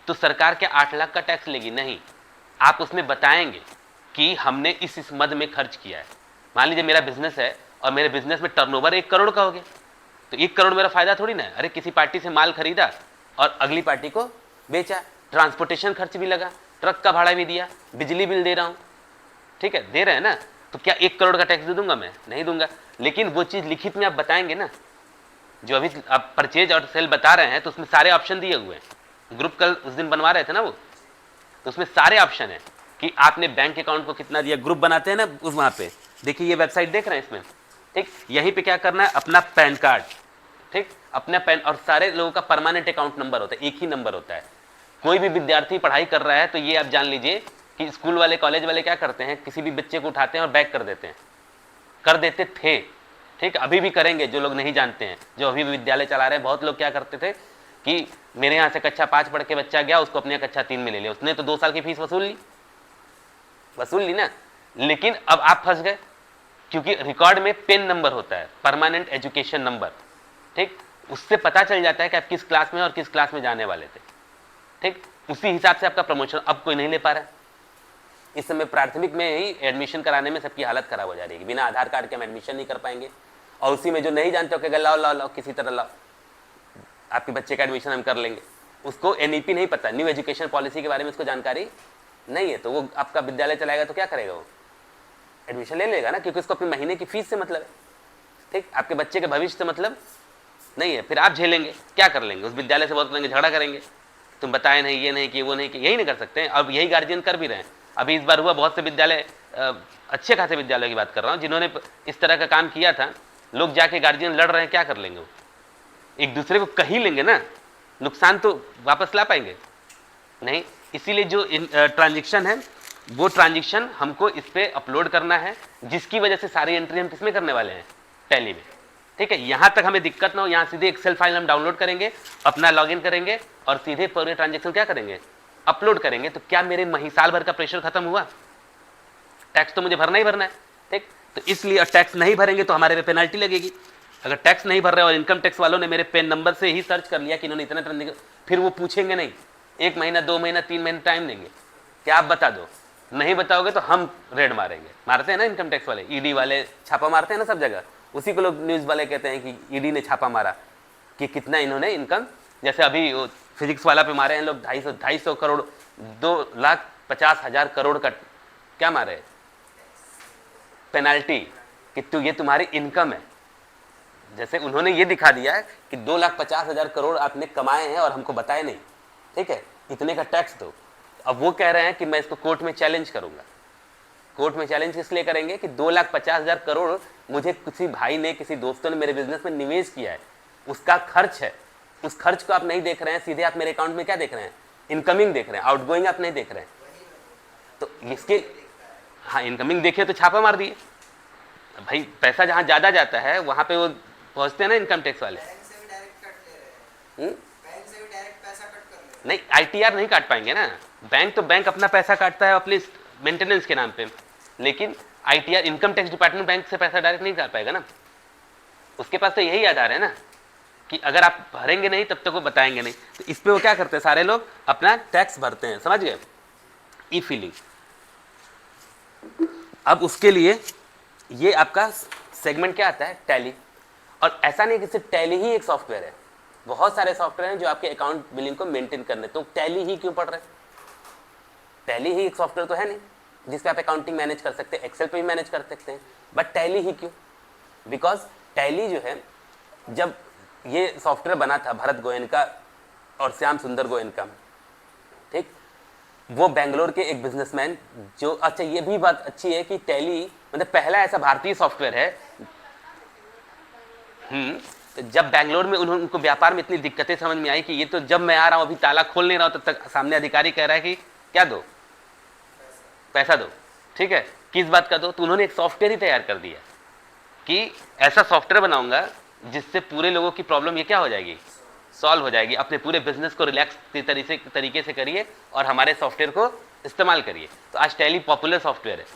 तो सरकार क्या 8 लाख का टैक्स लेगी? नहीं, आप उसमें बताएंगे कि हमने इस मद में खर्च किया है। मान लीजिए मेरा बिजनेस है और मेरे बिजनेस में टर्नओवर 1 करोड़ का हो गया, तो 1 करोड़ मेरा फायदा थोड़ी ना है। अरे किसी पार्टी से माल खरीदा और अगली पार्टी को बेचा, ट्रांसपोर्टेशन खर्च भी लगा, ट्रक का भाड़ा भी दिया, बिजली बिल दे रहा हूं, ठीक है, दे रहे हैं ना, तो क्या 1 करोड़ का टैक्स दे दूंगा? मैं नहीं दूंगा। लेकिन वो चीज लिखित में आप बताएंगे ना, जो अभी आप परचेज और सेल बता रहे हैं तो उसमें सारे ऑप्शन दिए हुए हैं। ग्रुप कल उस दिन बनवा रहे थे ना वो, तो उसमें सारे ऑप्शन है कि आपने बैंक अकाउंट को कितना दिया, ग्रुप बनाते हैं ना उस, वहां पे देखिए, ये वेबसाइट देख रहे हैं इसमें, ठीक, यहीं पे क्या करना है, अपना पैन कार्ड, ठीक, अपना पैन, और सारे लोगों का परमानेंट अकाउंट नंबर होता है, एक ही नंबर होता है। कोई भी विद्यार्थी पढ़ाई कर रहा है तो ये आप जान लीजिए कि स्कूल वाले, कॉलेज वाले क्या करते हैं, किसी भी बच्चे को उठाते हैं और बैक कर देते हैं, कर देते थे, ठीक, अभी भी करेंगे। जो लोग नहीं जानते हैं, जो अभी भी विद्यालय चला रहे हैं, बहुत लोग क्या करते थे कि मेरे यहाँ से कक्षा 5 पढ़ के बच्चा गया, उसको अपने कक्षा 3 में ले लिया, उसने तो 2 साल की फीस वसूल ली ना। लेकिन अब आप फंस गए, क्योंकि रिकॉर्ड में पेन नंबर होता है, परमानेंट एजुकेशन नंबर, ठीक, उससे पता चल जाता है कि आप किस क्लास में और किस क्लास में जाने वाले थे, ठीक। उसी हिसाब से आपका प्रमोशन अब कोई नहीं ले पा रहा है। इस समय प्राथमिक में ही एडमिशन कराने में सबकी हालत खराब हो जा रही है, बिना आधार कार्ड के हम एडमिशन नहीं कर पाएंगे, और उसी में जो नहीं जानते हो कि लाओ लाओ लाओ किसी तरह लाओ आपके बच्चे का एडमिशन हम कर लेंगे। उसको एनईपी नहीं पता, न्यू एजुकेशन पॉलिसी के बारे में उसको जानकारी नहीं है, तो वो आपका विद्यालय चलाएगा तो क्या करेगा, वो एडमिशन ले लेगा ना, क्योंकि उसको अपने महीने की फीस से मतलब है, ठीक। आपके बच्चे के भविष्य से मतलब नहीं है। फिर आप झेलेंगे, क्या कर लेंगे, उस विद्यालय से बहुत झगड़ा करेंगे, तुम बताए नहीं, ये नहीं कि वो नहीं कि, यही नहीं कर सकते हैं। अब यही गार्जियन कर भी रहे हैं। अभी इस बार हुआ, बहुत से विद्यालय, अच्छे खासे विद्यालयों की बात कर रहा हूँ, जिन्होंने इस तरह का काम किया था, लोग जाके गार्जियन लड़ रहे हैं, क्या कर लेंगे, वो एक दूसरे को कही लेंगे ना, नुकसान तो वापस ला पाएंगे नहीं। इसीलिए जो ट्रांजेक्शन है, वो ट्रांजेक्शन हमको इस पे अपलोड करना है, जिसकी वजह से सारी एंट्री हम किसमें करने वाले हैं, टैली में, ठीक है। यहां तक हमें दिक्कत ना हो, यहां सीधे एक्सेल फाइल हम डाउनलोड करेंगे, अपना लॉगिन करेंगे और सीधे पूरे ट्रांजेक्शन क्या करेंगे, अपलोड करेंगे। तो क्या मेरे साल भर का प्रेशर खत्म हुआ, टैक्स तो मुझे भरना ही भरना है, ठीक। तो इसलिए टैक्स नहीं भरेंगे तो हमारे पे पेनल्टी लगेगी। अगर टैक्स नहीं भर रहे और इनकम टैक्स वालों ने मेरे पेन नंबर से ही सर्च कर लिया कि इन्होंने इतना ट्रांजेक्शन, फिर वो पूछेंगे नहीं, 1 महीना 2 महीना 3 महीना टाइम देंगे कि आप बता दो, नहीं बताओगे तो हम रेड मारेंगे। मारते हैं ना इनकम टैक्स वाले, ईडी वाले छापा मारते हैं ना सब जगह, उसी को लोग न्यूज़ वाले कहते हैं कि ईडी ने छापा मारा कि कितना इन्होंने इनकम, जैसे अभी फिजिक्स वाला पे मारे हैं लोग 250 करोड़, 2,50,000 करोड़ का क्या मारे पेनाल्टी, कि ये तुम्हारी इनकम है। जैसे उन्होंने ये दिखा दिया है कि 2,50,000 करोड़ आपने कमाए हैं और हमको बताए नहीं, ठीक है, इतने का टैक्स दो। अब वो कह रहे हैं कि मैं इसको कोर्ट में चैलेंज करूंगा। कोर्ट में चैलेंज इसलिए करेंगे कि 2,50,000 करोड़ मुझे किसी भाई ने, किसी दोस्तों ने मेरे बिजनेस में निवेश किया है, उसका खर्च है, उस खर्च को आप नहीं देख रहे हैं, सीधे आप मेरे अकाउंट में क्या देख रहे हैं, इनकमिंग देख रहे हैं, आउटगोइंग आप नहीं देख रहे हैं। तो इसके, हाँ, इनकमिंग देखे तो छापा मार दिए भाई, पैसा जहां ज्यादा जाता है वहां पे वो पहुंचते हैं ना इनकम टैक्स वाले। नहीं, आईटीआर नहीं काट पाएंगे ना, बैंक तो बैंक अपना पैसा काटता है अपने मेंटेनेंस के नाम पे, लेकिन ITR, income tax department bank से पैसा डायरेक्ट नहीं काट पाएगा ना, उसके पास तो यही आधार है ना कि अगर आप भरेंगे नहीं तब तक वो बताएंगे नहीं। तो इस पे वो क्या करते हैं, सारे लोग अपना टैक्स भरते हैं, समझ गए, ई फीलिंग। अब उसके लिए ये आपका सेगमेंट क्या आता है, टैली। और ऐसा नहीं कि सिर्फ टैली ही एक सॉफ्टवेयर है, बहुत सारे सॉफ्टवेयर हैं जो आपके अकाउंट बिलिंग को मेंटेन करने, तो टैली ही क्यों पढ़ रहे हैं, टैली ही एक सॉफ्टवेयर तो है नहीं जिसपे आप अकाउंटिंग मैनेज कर सकते हैं, एक्सेल पे भी मैनेज कर सकते हैं, बट टैली ही क्यों, बिकॉज टैली जो है, जब ये सॉफ्टवेयर बना था भरत गोयनका और श्याम सुंदर गोयनका, ठीक, वो बेंगलोर के एक बिजनेसमैन जो, अच्छा ये भी बात अच्छी है कि टैली मतलब पहला ऐसा भारतीय सॉफ्टवेयर है, तो जब बेंगलोर में उनको व्यापार में इतनी दिक्कतें समझ में आई कि ये तो जब मैं आ रहा हूं अभी ताला खोल नहीं रहा हूं तब तक सामने अधिकारी कह रहा है कि क्या दो, पैसा दो, ठीक है, किस बात का दो, तो उन्होंने एक सॉफ्टवेयर ही तैयार कर दिया कि ऐसा सॉफ्टवेयर बनाऊंगा जिससे पूरे लोगों की प्रॉब्लम ये क्या हो जाएगी, सॉल्व हो जाएगी, अपने पूरे बिजनेस को रिलैक्स तरीके से करिए और हमारे सॉफ्टवेयर को इस्तेमाल करिए। तो आज टैली पॉपुलर सॉफ्टवेयर है,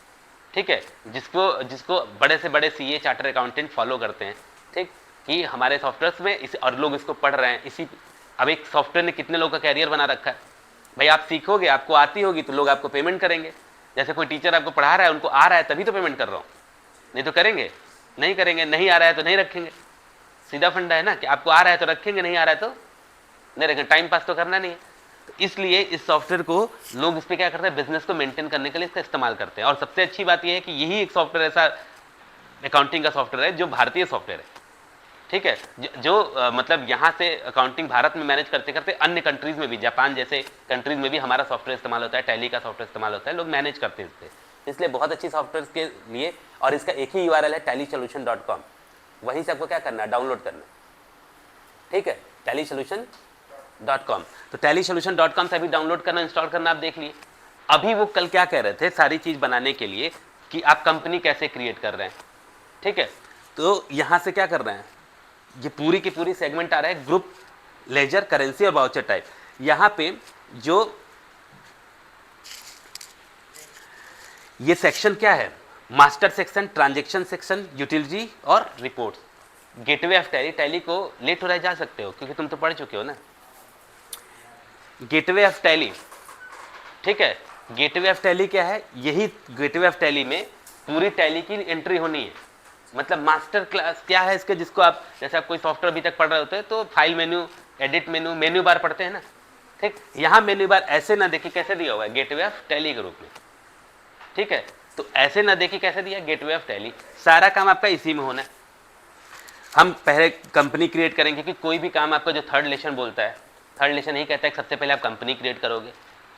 ठीक है, जिसको बड़े से बड़े सीए, चार्टर अकाउंटेंट फॉलो करते हैं, ठीक, कि हमारे सॉफ्टवेयर में इस, और लोग इसको पढ़ रहे हैं। इसी, अब एक सॉफ्टवेयर ने कितने लोगों का कैरियर बना रखा है भाई, आप सीखोगे, आपको आती होगी तो लोग आपको पेमेंट करेंगे। जैसे कोई टीचर आपको पढ़ा रहा है, उनको आ रहा है तभी तो पेमेंट कर रहा हूँ, नहीं तो करेंगे नहीं करेंगे, नहीं आ रहा है तो नहीं रखेंगे, सीधा फंडा है ना कि आपको आ रहा है तो रखेंगे, नहीं आ रहा है तो नहीं रखेंगे, टाइम पास तो करना नहीं है। तो इसलिए इस सॉफ्टवेयर को लोग इस पर क्या करते हैं, बिजनेस को मेंटेन करने के लिए इसका इस्तेमाल करते हैं। और सबसे अच्छी बात यह है कि यही एक सॉफ्टवेयर ऐसा अकाउंटिंग का सॉफ्टवेयर है जो भारतीय सॉफ्टवेयर है, ठीक है, जो मतलब यहाँ से अकाउंटिंग भारत में मैनेज करते करते अन्य कंट्रीज में भी, जापान जैसे कंट्रीज में भी हमारा सॉफ्टवेयर इस्तेमाल होता है, टैली का सॉफ्टवेयर इस्तेमाल होता है, लोग मैनेज करते हैं इससे। इसलिए बहुत अच्छी सॉफ्टवेयर के लिए, और इसका एक ही URL है tallysolution.com, वहीं से आपको क्या करना है, डाउनलोड करना है, ठीक है, tallysolution.com। तो tallysolution.com से अभी डाउनलोड करना, इंस्टॉल करना आप देख लिए। अभी वो कल क्या कह रहे थे, सारी चीज बनाने के लिए कि आप कंपनी कैसे क्रिएट कर रहे हैं, ठीक है, तो यहां से क्या कर रहे हैं, ये पूरी की पूरी सेगमेंट आ रहा है, ग्रुप, लेजर, करेंसी और वाउचर टाइप। यहां पे जो ये सेक्शन क्या है, master section, transaction section, utility और reports, gateway of Tally, Tally को लेट हो रहा है जा सकते हो क्योंकि तुम तो पढ़ चुके हो ना। गेटवे ऑफ टैली, ठीक है, गेटवे ऑफ टैली क्या है, यही गेटवे ऑफ टैली में पूरी टैली की एंट्री होनी है। मतलब मास्टर क्लास क्या है इसके, जिसको आप जैसे आप कोई सॉफ्टवेयर अभी तक पढ़ रहे होते हैं तो file menu, edit menu, menu bar पढ़ते हैं ना, ठीक, यहाँ मेन्यू बार ऐसे ना देखिए कैसे दिया हुआ है, गेटवे ऑफ टैली के रूप में, ठीक है। तो ऐसे ना देखिए कैसे दिया, गेटवे ऑफ टैली, सारा काम आपका इसी में होना है। हम पहले कंपनी क्रिएट करेंगे कि कोई भी काम आपका जो थर्ड लेशन बोलता है, थर्ड लेशन यही कहता है कि सबसे पहले आप कंपनी क्रिएट करोगे,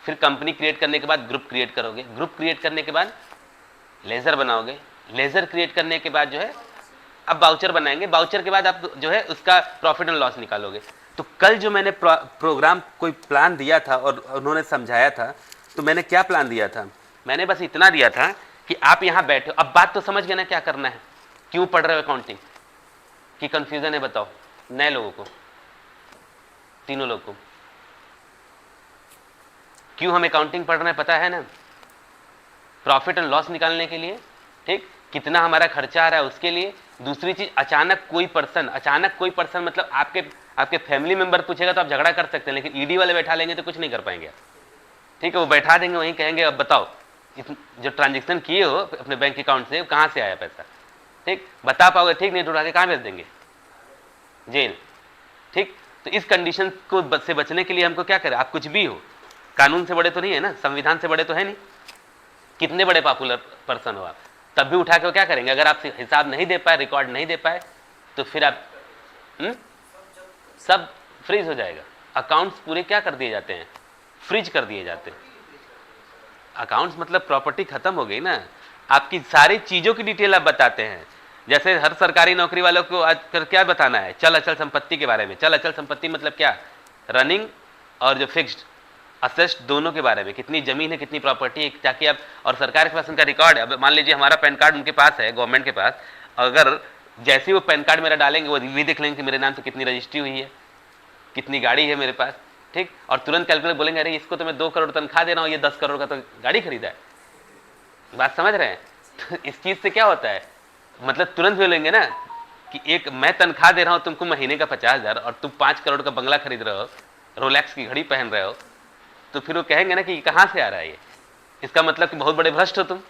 फिर कंपनी क्रिएट करने के बाद ग्रुप क्रिएट करोगे, ग्रुप क्रिएट करने के बाद लेजर बनाओगे, लेजर क्रिएट करने के बाद जो है अब बाउचर बनाएंगे, बाउचर के बाद आप जो है उसका प्रॉफिट एंड लॉस निकालोगे। तो कल जो मैंने प्रोग्राम कोई प्लान दिया था और उन्होंने समझाया था, तो मैंने क्या प्लान दिया था, मैंने बस इतना दिया था कि आप यहाँ बैठे हो, अब बात तो समझ गए ना क्या करना है, क्यों पढ़ रहे हो अकाउंटिंग, की कंफ्यूजन है बताओ नए लोगों को, तीनों लोग को, क्यों हम अकाउंटिंग पढ़ रहे हैं पता है ना, प्रॉफिट एंड लॉस निकालने के लिए, ठीक, कितना हमारा खर्चा आ रहा है उसके लिए। दूसरी चीज, अचानक कोई पर्सन मतलब आपके फैमिली मेंबर पूछेगा तो आप झगड़ा कर सकते हैं, लेकिन ईडी वाले बैठा लेंगे तो कुछ नहीं कर पाएंगे, ठीक है, वो बैठा देंगे, वहीं कहेंगे अब बताओ जो ट्रांजेक्शन किए हो अपने बैंक अकाउंट से कहाँ से आया पैसा, ठीक, बता पाओगे, ठीक, नहीं तो उठा के कहाँ भेज देंगे, जेल, ठीक। तो इस कंडीशन को से बचने के लिए हमको क्या करें, आप कुछ भी हो, कानून से बड़े तो नहीं है ना, संविधान से बड़े तो है नहीं, कितने बड़े पॉपुलर पर्सन हो आप, तब भी उठा के क्या करेंगे, अगर आप हिसाब नहीं दे पाए, रिकॉर्ड नहीं दे पाए तो फिर आप सब फ्रीज हो जाएगा। अकाउंट्स पूरे क्या कर दिए जाते हैं, फ्रीज कर दिए जाते हैं। अकाउंट्स मतलब प्रॉपर्टी खत्म हो गई ना, आपकी सारी चीजों की डिटेल आप बताते हैं। जैसे हर सरकारी नौकरी वालों को आजकल क्या बताना है, चल अचल संपत्ति के बारे में। चल अचल संपत्ति मतलब क्या, रनिंग और जो फिक्स्ड असेस्ट दोनों के बारे में, कितनी जमीन है, कितनी प्रॉपर्टी है, ताकि आप, और सरकार के पास उनका रिकॉर्ड है। अब मान लीजिए हमारा पैन कार्ड उनके पास है, गवर्नमेंट के पास, अगर जैसे वो पैन कार्ड मेरा डालेंगे वो भी देख लेंगे कि मेरे नाम से कितनी रजिस्ट्री हुई है, कितनी गाड़ी है मेरे पास, ठीक, और तुरंत कैलकुलेट बोलेंगे अरे इसको तो मैं 2 करोड़ तनख्वाह दे रहा हूँ, ये 10 करोड़ का तो गाड़ी खरीदा है। बात समझ रहे हैं? तो इस चीज से क्या होता है, मतलब तुरंत बोलेंगे ना कि एक मैं तनख्वाह दे रहा हूँ तुमको महीने का 50,000 और तुम 5 करोड़ का बंगला खरीद रहे हो, रोलेक्स की घड़ी पहन रहे हो, तो फिर वो कहेंगे ना कि कहाँ से आ रहा है ये, इसका मतलब कि बहुत बड़े भ्रष्ट हो तुम,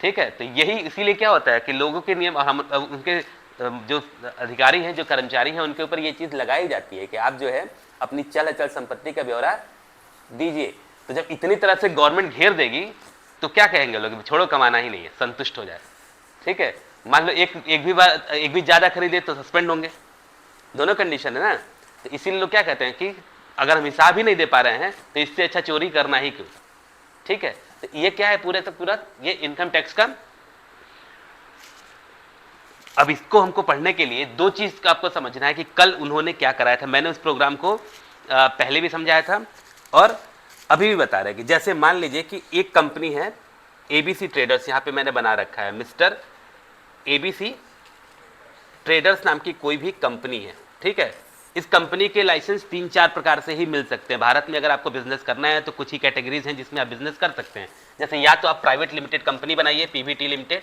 ठीक है। तो यही इसीलिए क्या होता है कि लोगों के नियम, हम उनके जो अधिकारी हैं, जो कर्मचारी हैं, उनके ऊपर ये चीज लगाई जाती है कि आप जो है अपनी चल अचल संपत्ति का ब्यौरा दीजिए। तो जब इतनी तरह से गवर्नमेंट घेर देगी तो क्या कहेंगे लोग, छोड़ो कमाना ही नहीं है, संतुष्ट हो जाए, ठीक है। मान लो एक भी ज्यादा खरीदे तो सस्पेंड होंगे, दोनों कंडीशन है ना। तो इसीलिए लोग क्या कहते हैं कि अगर हम हिसाब ही नहीं दे पा रहे हैं तो इससे अच्छा चोरी करना ही क्यों, ठीक है। तो ये क्या है, पूरे तो पूरा ये इनकम टैक्स का। अब इसको हमको पढ़ने के लिए 2 चीज का आपको समझना है कि कल उन्होंने क्या कराया था। मैंने उस प्रोग्राम को पहले भी समझाया था और अभी भी बता रहे कि जैसे मान लीजिए कि एक कंपनी है एबीसी ट्रेडर्स, यहां पे मैंने बना रखा है मिस्टर एबीसी ट्रेडर्स नाम की कोई भी कंपनी है, ठीक है। इस कंपनी के लाइसेंस 3-4 प्रकार से ही मिल सकते हैं भारत में। अगर आपको बिजनेस करना है तो कुछ ही कैटेगरीज हैं जिसमें आप बिजनेस कर सकते हैं। जैसे या तो आप प्राइवेट लिमिटेड कंपनी बनाइए, पीवीटी लिमिटेड,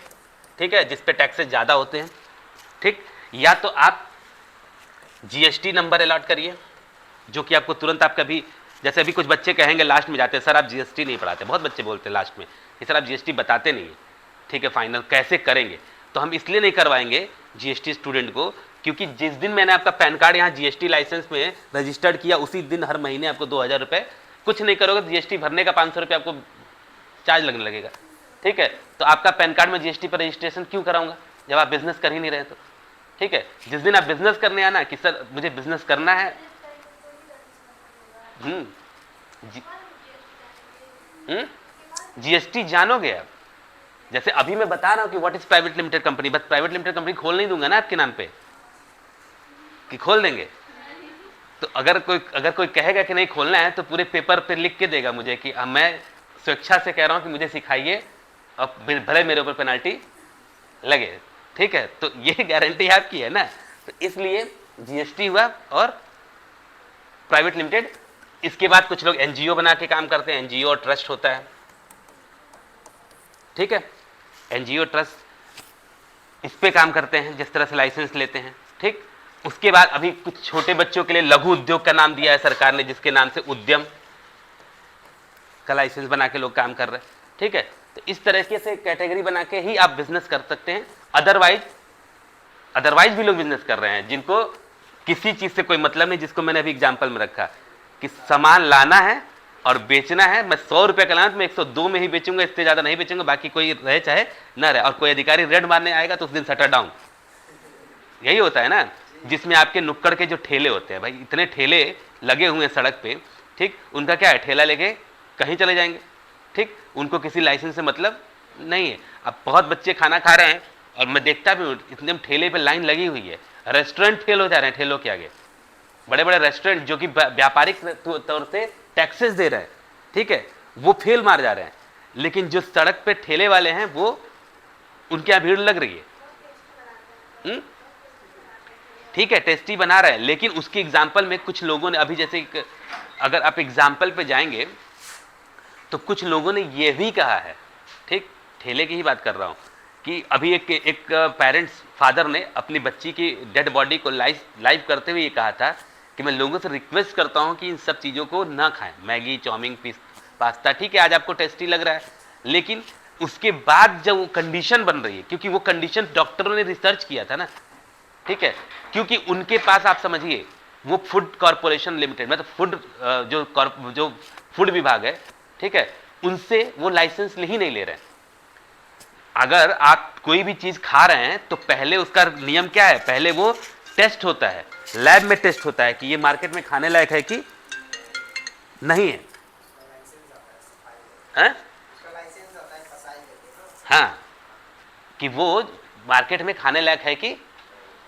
ठीक है, जिसपे टैक्सेस ज़्यादा होते हैं, ठीक, या तो आप जीएसटी नंबर अलॉट करिए, जो कि आपको तुरंत आप कभी, जैसे अभी कुछ बच्चे कहेंगे लास्ट में जाते हैं सर आप जीएसटी नहीं पढ़ाते, बहुत बच्चे बोलते हैं लास्ट में कि सर आप जीएसटी बताते नहीं है, ठीक है, फाइनल कैसे करेंगे। तो हम इसलिए नहीं करवाएंगे जीएसटी स्टूडेंट को क्योंकि जिस दिन मैंने आपका पैन कार्ड यहाँ जीएसटी लाइसेंस में रजिस्टर्ड किया उसी दिन हर महीने आपको 2,000 रुपये, कुछ नहीं करोगे तो जीएसटी भरने का 500 रुपये आपको चार्ज लगने लगेगा, ठीक है। तो आपका पैन कार्ड में जीएसटी पर रजिस्ट्रेशन क्यों कराऊंगा जब आप बिजनेस कर ही नहीं रहे तो, ठीक है। जिस दिन आप बिजनेस करने आना कि सर मुझे बिजनेस करना है, जीएसटी जानोगे आप। जैसे अभी मैं बता रहा हूं कि what is private limited company, बस प्राइवेट लिमिटेड कंपनी खोल नहीं दूंगा ना आपके नाम पे, कि खोल देंगे। तो अगर कोई कहेगा कि नहीं खोलना है तो पूरे पेपर पे लिख के देगा मुझे कि मैं स्वेच्छा से कह रहा हूं कि मुझे सिखाइए और भले मेरे ऊपर पेनाल्टी लगे, ठीक है। तो ये गारंटी आपकी है ना। तो इसलिए जीएसटी हुआ और प्राइवेट लिमिटेड। इसके बाद कुछ लोग एनजीओ बना के काम करते हैं, एनजीओ और ट्रस्ट होता है, ठीक है। एनजीओ ट्रस्ट इस पे काम करते हैं, जिस तरह से लाइसेंस लेते हैं। ठीक, उसके बाद अभी कुछ छोटे बच्चों के लिए लघु उद्योग का नाम दिया है सरकार ने, जिसके नाम से उद्यम का लाइसेंस बना के लोग काम कर रहे हैं। ठीक है, तो इस तरीके से कैटेगरी बना के ही आप बिजनेस कर सकते हैं। अदरवाइज भी लोग बिजनेस कर रहे हैं जिनको किसी चीज से कोई मतलब नहीं, जिसको मैंने अभी एग्जांपल में रखा कि सामान लाना है और बेचना है, मैं 100 रुपए का लाना तो मैं 102 में ही बेचूंगा, इससे ज्यादा नहीं बेचूंगा, बाकी कोई रहे चाहे ना रहे। और कोई अधिकारी रेड मारने आएगा तो उस दिन शटर डाउन। यही होता है ना, जिसमें आपके नुक्कड़ के जो ठेले होते हैं, भाई इतने ठेले लगे हुए हैं सड़क पे, ठीक, उनका क्या है, ठेला लेके कहीं चले जाएंगे। ठीक, उनको किसी लाइसेंस से मतलब नहीं है। अब बहुत बच्चे खाना खा रहे हैं और मैं देखता भी हूँ इतने ठेले पे लाइन लगी हुई है, रेस्टोरेंट फेल हो जा रहे हैं ठेलों के आगे, बड़े बड़े रेस्टोरेंट जो कि व्यापारिक तौर से टैक्सेस दे रहे हैं, ठीक है, वो फेल मार जा रहे हैं। लेकिन जो सड़क पे ठेले वाले हैं वो, उनके यहाँ भीड़ लग रही है। ठीक है, टेस्टी बना रहे हैं, लेकिन उसकी एग्जाम्पल में कुछ लोगों ने अभी, जैसे अगर आप एग्जाम्पल पे जाएंगे तो कुछ लोगों ने यह भी कहा है, ठीक, ठेले की ही बात कर रहा हूं, कि अभी एक पेरेंट्स फादर ने अपनी बच्ची की डेड बॉडी को लाइव करते हुए ये कहा था कि मैं लोगों से रिक्वेस्ट करता हूं कि इन सब चीज़ों को ना खाएं, मैगी, चाउमीन, पास्ता, ठीक है, आज आपको टेस्टी लग रहा है, लेकिन उसके बाद जब वो कंडीशन बन रही है, क्योंकि वो कंडीशन डॉक्टरों ने रिसर्च किया था ना, ठीक है, क्योंकि उनके पास आप समझिए वो फूड कॉर्पोरेशन लिमिटेड, मतलब जो फूड विभाग है, ठीक है, उनसे वो लाइसेंस ही नहीं ले रहे हैं। अगर आप कोई भी चीज खा रहे हैं तो पहले उसका नियम क्या है, पहले वो टेस्ट होता है, लैब में टेस्ट होता है कि ये मार्केट में खाने लायक है कि नहीं है। हाँ, कि वो मार्केट में खाने लायक है कि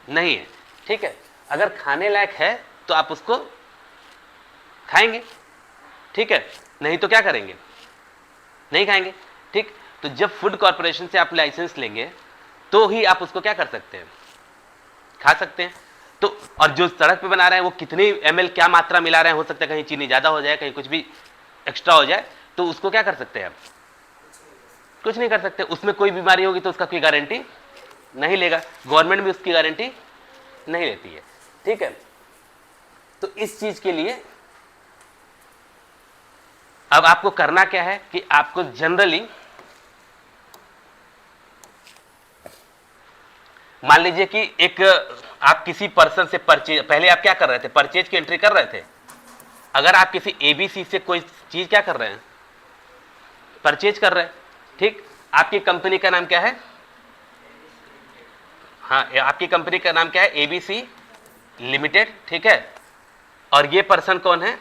नहीं है। ठीक है, अगर खाने लायक है तो आप उसको खाएंगे, ठीक है, नहीं तो क्या करेंगे, नहीं खाएंगे। ठीक, तो जब फूड कॉर्पोरेशन से आप लाइसेंस लेंगे तो ही आप उसको क्या कर सकते हैं, खा सकते हैं। तो और जो सड़क पे बना रहे हैं वो कितने ml क्या मात्रा मिला रहे हैं, हो सकता है कहीं चीनी ज्यादा हो जाए, कहीं कुछ भी एक्स्ट्रा हो जाए, तो उसको क्या कर सकते हैं आप, कुछ नहीं कर सकते। उसमें कोई बीमारी होगी तो उसका कोई गारंटी नहीं लेगा, गवर्नमेंट भी उसकी गारंटी नहीं लेती है। ठीक है, तो इस चीज के लिए अब आपको करना क्या है कि आपको जनरली, मान लीजिए कि एक आप किसी पर्सन से परचेज, पहले आप क्या कर रहे थे, परचेज की एंट्री कर रहे थे। अगर आप किसी एबीसी से कोई चीज क्या कर रहे हैं, परचेज कर रहे हैं, ठीक, आपकी कंपनी का नाम क्या है, हाँ, आपकी कंपनी का नाम क्या है, एबीसी लिमिटेड, ठीक है, और ये पर्सन कौन है,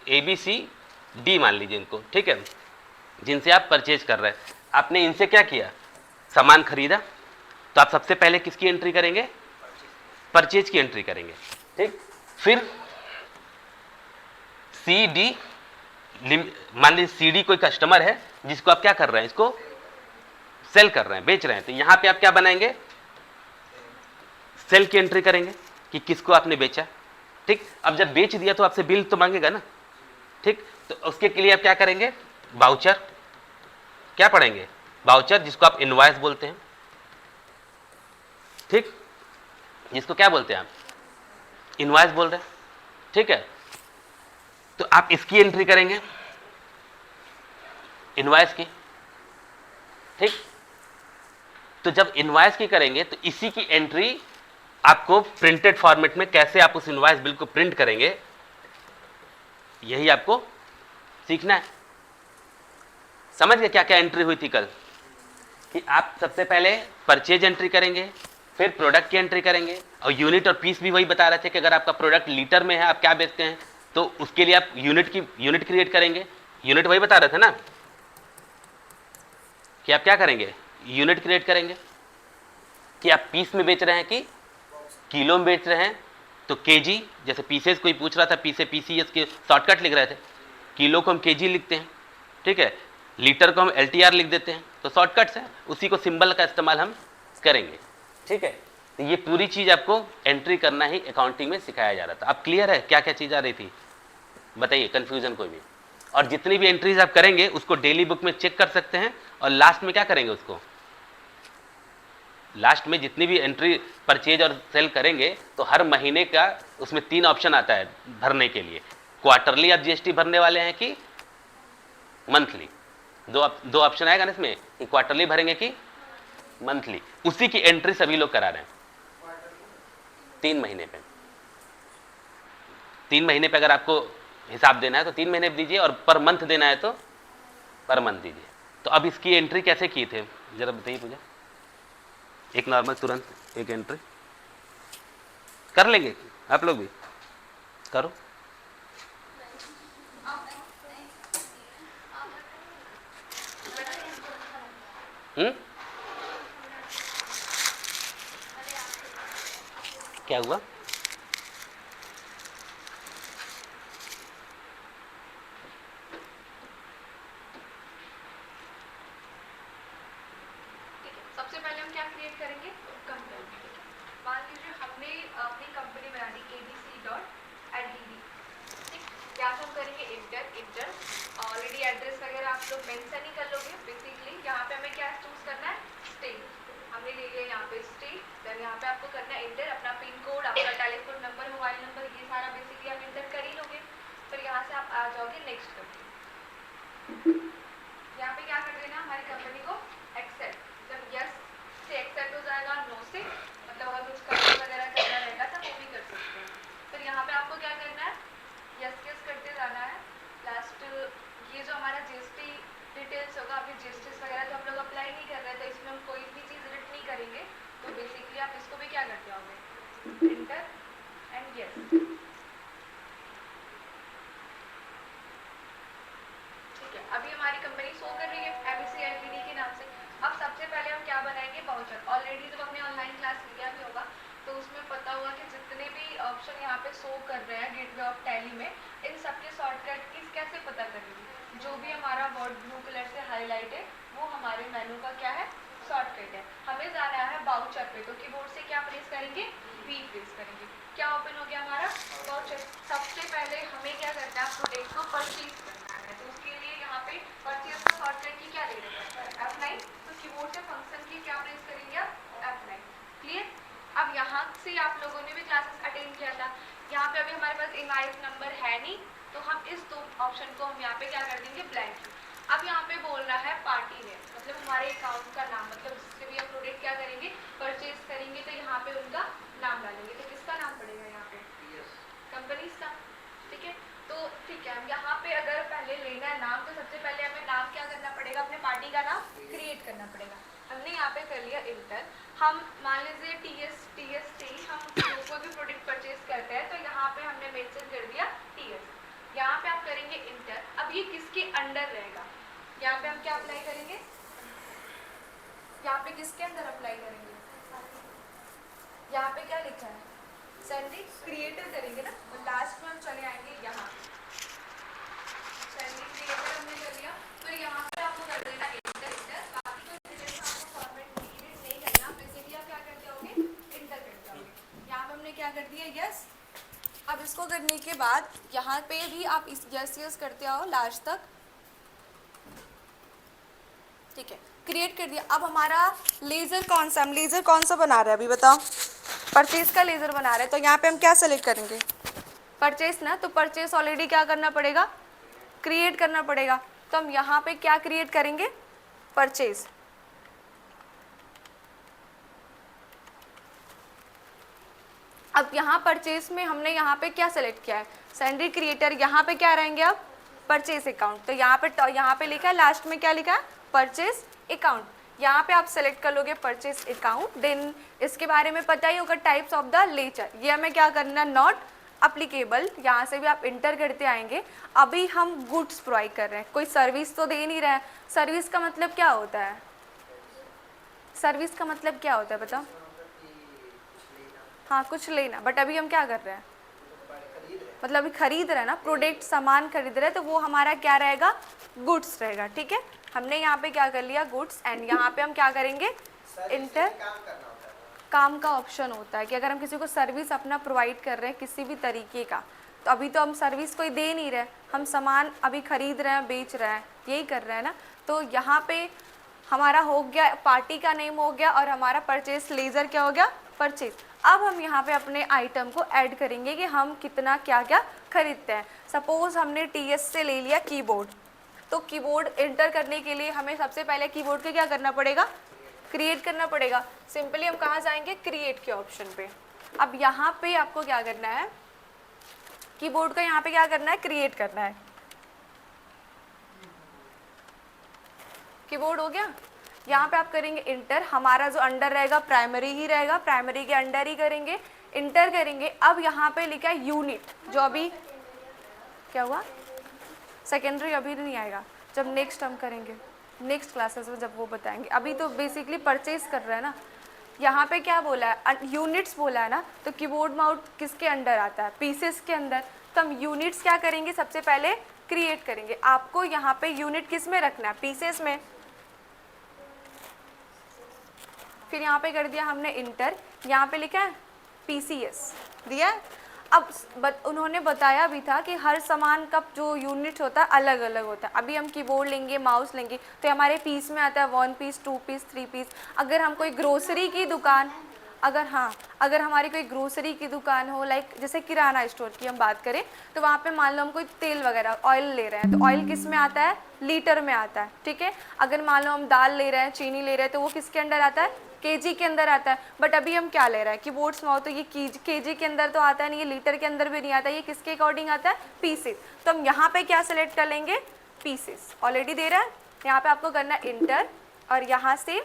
एबीसी डी मान लीजिए इनको, ठीक है, जिनसे आप परचेज कर रहे हैं। आपने इनसे क्या किया, सामान खरीदा, तो आप सबसे पहले किसकी एंट्री करेंगे, परचेज की एंट्री करेंगे। ठीक, फिर सी डी, मान लीजिए सी डी कोई कस्टमर है जिसको आप क्या कर रहे हैं, इसको सेल कर रहे हैं, बेच रहे हैं, तो यहां पे आप क्या बनाएंगे, सेल की एंट्री करेंगे कि किसको आपने बेचा। ठीक, अब जब बेच दिया तो आपसे बिल तो मांगेगा ना, ठीक, तो उसके लिए आप क्या करेंगे, वाउचर, क्या पढ़ेंगे, वाउचर, जिसको आप इनवॉइस बोलते हैं, ठीक, जिसको क्या बोलते हैं आप, इनवॉइस बोल रहे हैं, ठीक है, तो आप इसकी एंट्री करेंगे, इनवॉइस की। ठीक, तो जब इनवॉइस की करेंगे तो इसी की एंट्री आपको प्रिंटेड फॉर्मेट में, कैसे आप उस इनवॉइस बिल को प्रिंट करेंगे, यही आपको सीखना है। समझ गए क्या क्या एंट्री हुई थी कल, कि आप सबसे पहले परचेज एंट्री करेंगे, फिर प्रोडक्ट की एंट्री करेंगे, और यूनिट और पीस भी वही बता रहे थे कि अगर आपका प्रोडक्ट लीटर में है, आप क्या बेचते हैं, तो उसके लिए आप यूनिट क्रिएट करेंगे। यूनिट वही बता रहे थे ना कि आप क्या करेंगे, यूनिट क्रिएट करेंगे, कि आप पीस में बेच रहे हैं कि किलो में बेच रहे हैं, तो केजी, जैसे पीसेस कोई पूछ रहा था, पीसीएस के शॉर्टकट लिख रहे थे, किलो को हम केजी लिखते हैं, ठीक है, लीटर को हम एलटीआर लिख देते हैं, तो शॉर्टकट्स है, उसी को सिंबल का इस्तेमाल हम करेंगे। ठीक है, तो ये पूरी चीज आपको एंट्री करना ही अकाउंटिंग में सिखाया जा रहा था। अब क्लियर है क्या क्या चीज आ रही थी, बताइए, कंफ्यूजन कोई भी। और जितनी भी एंट्रीज आप करेंगे उसको डेली बुक में चेक कर सकते हैं, और लास्ट में क्या करेंगे, उसको लास्ट में जितनी भी एंट्री परचेज और सेल करेंगे तो हर महीने का उसमें 3 ऑप्शन आता है भरने के लिए। क्वार्टरली आप जीएसटी भरने वाले हैं कि मंथली, दो ऑप्शन आएगा ना इसमें कि क्वार्टरली भरेंगे कि मंथली। उसी की एंट्री सभी लोग करा रहे हैं 3 महीने पे। 3 महीने पे अगर आपको हिसाब देना है तो 3 महीने दीजिए, और पर मंथ देना है तो पर मंथ दीजिए। तो अब इसकी एंट्री कैसे की थे जरा बताइए पूजा। एक नॉर्मल तुरंत एक एंट्री कर लेंगे, आप लोग भी करो। क्या हुआ? सबसे पहले हम क्या क्रिएट करेंगे, कंपनी। मान लीजिए हमने अपनी कंपनी बना दी abc.ltd, ठीक। यहाँ से हम करेंगे इंटर ऑलरेडी एड्रेस वगैरह आप लोग मेंशन ही कर लोगे बेसिकली। यहाँ पे हमें क्या चूज करना है, स्टेट। हमने ले लिया यहाँ पे स्टेट, देन यहाँ पे आपको करना है इंटर, अपना पिन कोड, आपका टेलीफोन नंबर, मोबाइल नंबर, ये सारा बेसिकली आप इंटर कर ही लोगे। फिर यहाँ से आप आ जाओगे नेक्स्ट करके, यहाँ पे क्या कर देना, हमारी कंपनी को एक्सेप्ट। जब यस से एक्सेप्ट हो जाएगा, नो से मतलब अगर कुछ करना वगैरह करना रहेगा तो वो भी कर सकते हैं। फिर यहाँ पे आपको क्या करना है, यस यस करते जाना है। लास्ट ये जो हमारा जीएसटी डिटेल्स होगा, अभी जीएसटी वगैरह तो हम लोग अप्लाई नहीं कर रहे थे, इसमें हम कोई भी चीज़ एडिट नहीं करेंगे। तो बेसिकली आप इसको भी क्या करते होंगे, इंटर एंड यस, ठीक है। अभी हमारी कंपनी शो कर रही है एबीसी एलटीडी के नाम से। अब सबसे पहले हम क्या बनाएंगे, वाउचर। ऑलरेडी जब हमने ऑनलाइन क्लास लिया भी होगा तो उसमें पता हुआ कि जितने भी ऑप्शन यहाँ पे शो कर रहे हैं गेटवे ऑफ टैली में, इन सबके शॉर्टकट की कैसे पता करेंगे। जो भी हमारा वर्ड ब्लू कलर से हाईलाइट है वो हमारे मेनू का क्या है, शॉर्टकट है। हमें जाना है वाउचर पे, तो कीबोर्ड से क्या प्रेस करेंगे, वी प्रेस करेंगे। क्या ओपन हो गया हमारा वाउचर। सबसे पहले हमें क्या करना है, प्रोडक्ट को परचेज करना है। तो उसके लिए यहाँ पे परचेज का शॉर्टकट की क्या दे रखा है, F9। तो कीबोर्ड से फंक्शन की क्या प्रेस करेंगे आप, F9। क्लियर। अब यहाँ से आप लोगों ने भी क्लासेस अटेंड किया था। यहाँ पे अभी हमारे पास इनवाइस नंबर है नहीं, तो हम इस दो ऑप्शन को हम यहाँ पे क्या कर देंगे, ब्लैंक। अब यहाँ पे बोलना है पार्टी नेम, मतलब हमारे अकाउंट का नाम, मतलब जिससे भी हम प्रोडक्ट क्या करेंगे, परचेज करेंगे, तो यहाँ पे उनका नाम डालेंगे। तो किसका नाम पड़ेगा यहाँ पे, कंपनीज का, ठीक है। तो ठीक है, हम यहाँ पे अगर पहले लेना है नाम, तो सबसे पहले हमें नाम क्या करना पड़ेगा, अपने पार्टी का नाम क्रिएट करना पड़ेगा। हमने यहाँ पे कर लिया इंटर। हम मान लीजिए टीएस हम कोई भी प्रोडक्ट परचेज करते हैं, तो यहाँ पे हमने मेंशन कर दिया टीएस। यहाँ पे आप करेंगे इंटर। अब ये किसके अंडर रहेगा, यहाँ पे हम क्या अप्लाई करेंगे, यहाँ पे किसके अंदर अप्लाई करेंगे, यहाँ पे क्या लिखा है, सैलरी क्रिएटर करेंगे ना। तो लास्ट में हम चले आएंगे यहाँ, सैलरी क्रिएटर हमने कर लिया। फिर यहाँ पे आपको कर देना इंटर। बाकी कोई डिटेल्स आपको फॉर्मेट नहीं करना, बेसिकली आप क्या करते होगे, इंटर करते होगे। यहाँ पे हमने क्या कर दिया, यस। अब इसको करने के बाद यहाँ पे भी आप इस यस करते आओ लास्ट तक, ठीक है। क्रिएट कर दिया। अब हमारा लेज़र कौन सा, हम लेज़र कौन सा बना रहे हैं अभी बताओ, परचेज का लेज़र बना रहे हैं। तो यहाँ पे हम क्या सेलेक्ट करेंगे, परचेज ना। तो परचेज ऑलरेडी क्या करना पड़ेगा, क्रिएट करना पड़ेगा। तो हम यहाँ पे क्या क्रिएट करेंगे, परचेज। अब यहाँ परचेज में हमने यहाँ पे क्या सेलेक्ट किया है, सैलरी क्रिएटर। यहाँ पे क्या रहेंगे अब, परचेज अकाउंट। तो यहाँ पे लिखा है, लास्ट में क्या लिखा है, परचेज अकाउंट। यहाँ पे आप सेलेक्ट कर लोगे परचेज अकाउंट। देन इसके बारे में पता ही होगा, टाइप्स ऑफ द लेजर, ये हमें क्या करना, नॉट अप्लीकेबल। यहाँ से भी आप इंटर करते आएंगे। अभी हम गुड्स प्रोवाइड कर रहे हैं, कोई सर्विस तो दे नहीं रहे हैं। सर्विस का मतलब क्या होता है, सर्विस का मतलब क्या होता है बताओ। हाँ, कुछ लेना, बट अभी हम क्या कर रहे हैं, मतलब अभी खरीद रहे हैं ना, प्रोडक्ट सामान खरीद रहे हैं, तो वो हमारा क्या रहेगा, गुड्स रहेगा, ठीक है। हमने यहाँ पे क्या कर लिया, गुड्स। एंड यहाँ पे हम क्या करेंगे, इंटर। काम का ऑप्शन होता है कि अगर हम किसी को सर्विस अपना प्रोवाइड कर रहे हैं किसी भी तरीके का, तो अभी तो हम सर्विस कोई दे नहीं रहे, हम सामान अभी खरीद रहे हैं, बेच रहे हैं, यही कर रहे हैं ना। तो यहाँ पे हमारा हो गया, पार्टी का नेम हो गया और हमारा परचेज लेजर क्या हो गया, परचेज। अब हम यहाँ पे अपने आइटम को ऐड करेंगे कि हम कितना क्या क्या खरीदते हैं। सपोज हमने टीएस से ले लिया कीबोर्ड, तो कीबोर्ड एंटर करने के लिए हमें सबसे पहले कीबोर्ड के क्या करना पड़ेगा, क्रिएट करना पड़ेगा। सिंपली हम कहाँ जाएंगे, क्रिएट के ऑप्शन पे। अब यहाँ पे आपको क्या करना है, कीबोर्ड का यहाँ पे क्या करना है, क्रिएट करना है। कीबोर्ड हो गया, यहाँ पे आप करेंगे इंटर, हमारा जो अंडर रहेगा प्राइमरी ही रहेगा, प्राइमरी के अंडर ही करेंगे, इंटर करेंगे। अब यहाँ पे लिखा है यूनिट, जो अभी क्या हुआ, सेकेंडरी अभी नहीं आएगा, जब नेक्स्ट हम करेंगे, नेक्स्ट क्लासेस में जब वो बताएंगे। अभी तो बेसिकली परचेज कर रहे हैं ना। यहाँ पे क्या बोला है, यूनिट्स बोला है ना, तो कीबोर्ड माउस किसके अंडर आता है, पीसेस के अंदर। तो हम यूनिट्स क्या करेंगे, सबसे पहले क्रिएट करेंगे। आपको यहाँ पे यूनिट किस में रखना है, पीसेस में। फिर यहाँ पे कर दिया हमने इंटर, यहाँ पे लिखा है पीसीएस दिया है। अब उन्होंने बताया भी था कि हर सामान का जो यूनिट होता है अलग अलग होता है। अभी हम कीबोर्ड लेंगे, माउस लेंगे, तो हमारे पीस में आता है 1 पीस, 2 पीस, 3 पीस। अगर हम कोई ग्रोसरी की दुकान, अगर हमारी कोई ग्रोसरी की दुकान हो, लाइक जैसे किराना स्टोर की हम बात करें, तो वहाँ पे मान लो हम कोई तेल वगैरह ऑयल ले रहे हैं, तो ऑयल किस में आता है, लीटर में आता है, ठीक है। अगर मान लो हम दाल ले रहे हैं, चीनी ले रहे हैं, तो वो किसके अंडर आता है, केजी के अंदर आता है। बट अभी हम क्या ले रहे हैं, कीबोर्ड्स में हो, तो ये केजी के अंदर तो आता है नहीं, ये लीटर के अंदर भी नहीं आता, ये किसके अकॉर्डिंग आता है, पीसेस। तो हम यहाँ पे क्या सेलेक्ट कर लेंगे, पीसेस ऑलरेडी दे रहा है। यहाँ पे आपको करना है इंटर और यहाँ से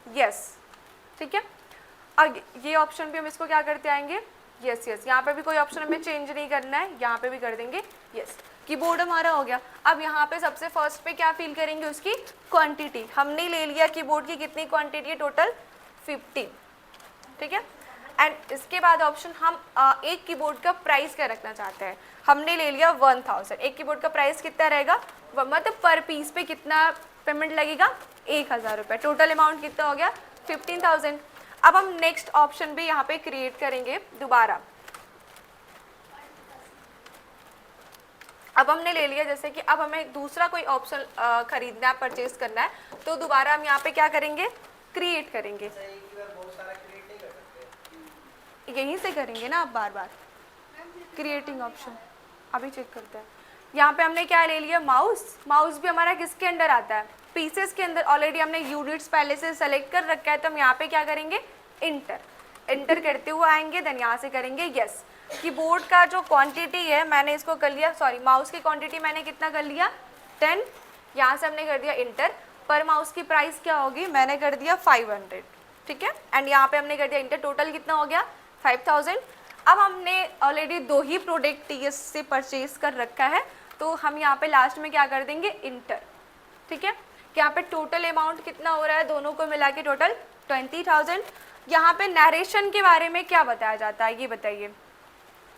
यस, ठीक है। और ये ऑप्शन भी हम इसको क्या करते आएंगे, यस यस। यहाँ पे भी कोई ऑप्शन हमें चेंज नहीं करना है, यहाँ पे भी कर देंगे यस। कीबोर्ड हमारा हो गया। अब यहाँ पे सबसे फर्स्ट पे क्या फिल करेंगे, उसकी क्वांटिटी। हमने ले लिया कीबोर्ड की कितनी क्वांटिटी है, टोटल 15, ठीक है। एंड इसके बाद ऑप्शन हम एक कीबोर्ड का प्राइस क्या रखना चाहते हैं, हमने ले लिया 1000। एक कीबोर्ड का प्राइस कितना रहेगा, मतलब पर पीस पे कितना पेमेंट लगेगा, 1000 रुपये। टोटल अमाउंट कितना हो गया, 15,000। अब हम नेक्स्ट ऑप्शन भी यहाँ पे क्रिएट करेंगे दोबारा। अब हमने ले लिया, जैसे कि अब हमें दूसरा कोई ऑप्शन खरीदना है, परचेज करना है, तो दोबारा हम यहाँ पे क्या करेंगे, क्रिएट करेंगे। यहीं से करेंगे ना आप, बार बार क्रिएटिंग ऑप्शन। अभी चेक करते हैं, यहाँ पे हमने क्या ले लिया, माउस। माउस भी हमारा किसके अंडर आता है, पीसेस के अंदर। ऑलरेडी हमने यूनिट्स पहले से सेलेक्ट कर रखा है, तो हम यहाँ पे क्या करेंगे, इंटर। इंटर करते हुए आएंगे, देन यहाँ से करेंगे यस। कीबोर्ड का जो क्वांटिटी है मैंने इसको कर लिया, सॉरी माउस की क्वांटिटी मैंने कितना कर लिया, 10। यहाँ से हमने कर दिया इंटर। पर माउस की प्राइस क्या होगी, मैंने कर दिया 500, ठीक है। एंड यहाँ पे हमने कर दिया इंटर, टोटल कितना हो गया, 5000। अब हमने ऑलरेडी 2 ही प्रोडक्ट टीएस से परचेज कर रखा है, तो हम यहाँ पे लास्ट में क्या कर देंगे, इंटर, ठीक है। यहाँ पे टोटल अमाउंट कितना हो रहा है, दोनों को मिला के टोटल 20,000। यहाँ पे नरेशन के बारे में क्या बताया जाता है, ये बताइए,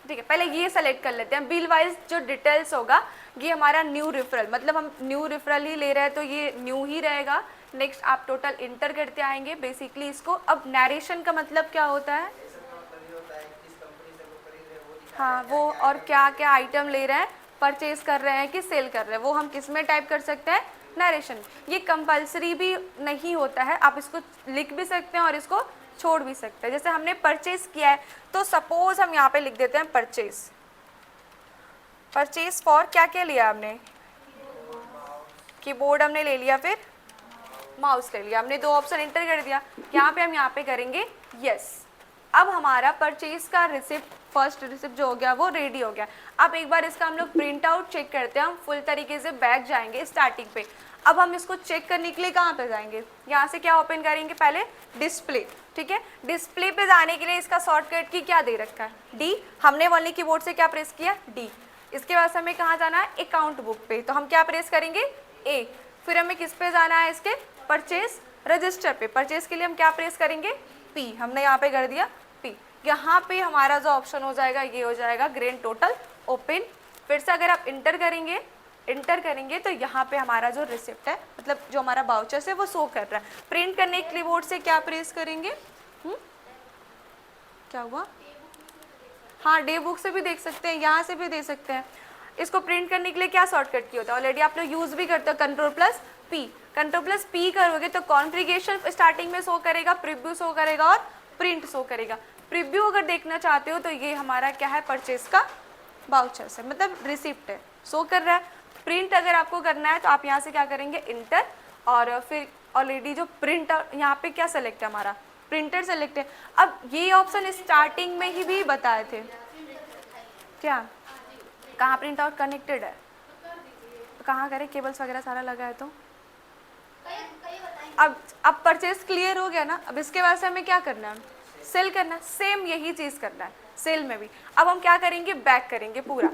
ठीक है। पहले ये सेलेक्ट कर लेते हैं, बिल वाइज जो डिटेल्स होगा, ये हमारा न्यू रेफरल, मतलब हम न्यू रेफरल ही ले रहे हैं, तो ये न्यू ही रहेगा। नेक्स्ट आप टोटल इंटर करते आएंगे बेसिकली इसको। अब नरेशन का मतलब क्या होता है, हाँ वो, और क्या क्या आइटम ले रहे हैं, परचेज कर रहे हैं कि सेल कर रहे हैं, वो हम किस में टाइप कर सकते हैं, नरेशन। ये कंपलसरी भी नहीं होता है, आप इसको लिख भी सकते हैं और इसको छोड़ भी सकते हैं। जैसे हमने परचेज किया है, तो सपोज हम यहाँ पे लिख देते हैं परचेज। परचेज फॉर क्या क्या लिया हमने, कीबोर्ड हमने ले लिया, फिर माउस ले लिया, हमने 2 ऑप्शन इंटर कर दिया। यहाँ पे हम यहाँ पे करेंगे यस। अब हमारा परचेज का रिसिप्ट, फर्स्ट रिसिप्ट जो हो गया वो रेडी हो गया। अब एक बार इसका हम लोग प्रिंट आउट चेक करते हैं। हम फुल तरीके से बैक जाएंगे स्टार्टिंग पे। अब हम इसको चेक करने के लिए कहाँ पे जाएंगे, यहाँ से क्या ओपन करेंगे, पहले डिस्प्ले, ठीक है। डिस्प्ले पे जाने के लिए इसका शॉर्टकट की क्या दे रखा है, डी। हमने वाली कीबोर्ड से क्या प्रेस किया, डी। इसके बाद हमें कहाँ जाना है, अकाउंट बुक पे, तो हम क्या प्रेस करेंगे, ए। फिर हमें किस पे जाना है, इसके परचेज रजिस्टर पे। परचेज के लिए हम क्या प्रेस करेंगे, पी। हमने यहाँ पे कर दिया पी। यहाँ पे हमारा जो ऑप्शन हो जाएगा, ये हो जाएगा ग्रैंड टोटल ओपन। फिर से अगर आप इंटर करेंगे तो यहाँ पे हमारा जो रिसिप्ट है, मतलब जो हमारा वाउचर है, वो शो कर रहा है। प्रिंट करने के कीबोर्ड से क्या प्रेस करेंगे, क्या हुआ, हाँ डे बुक से भी देख सकते हैं, यहाँ से भी दे सकते हैं। इसको प्रिंट करने के लिए क्या शॉर्टकट की होता है, ऑलरेडी आप लोग यूज़ भी करते हो, Ctrl+ P, control plus P करोगे तो कॉन्फ़िगरेशन स्टार्टिंग में शो करेगा, प्रीव्यू शो करेगा और प्रिंट शो करेगा। प्रीव्यू अगर देखना चाहते हो तो ये हमारा क्या है, परचेज का वाउचर है, मतलब रिसिप्ट है, शो कर रहा है। प्रिंट अगर आपको करना है तो आप यहाँ से क्या करेंगे, इंटर, और फिर ऑलरेडी जो प्रिंट यहाँ पे क्या सेलेक्ट है हमारा, प्रिंटर सेलेक्ट है। अब ये ऑप्शन स्टार्टिंग में ही भी बताए थे, क्या कहाँ प्रिंट आउट कनेक्टेड है, कहाँ करें, केबल्स वगैरह सारा लगा है तो अब परचेज क्लियर हो गया ना। अब इसके बाद से हमें क्या करना है, सेल करना है, सेम यही चीज़ करना है सेल में भी। अब हम क्या करेंगे, बैक करेंगे पूरा,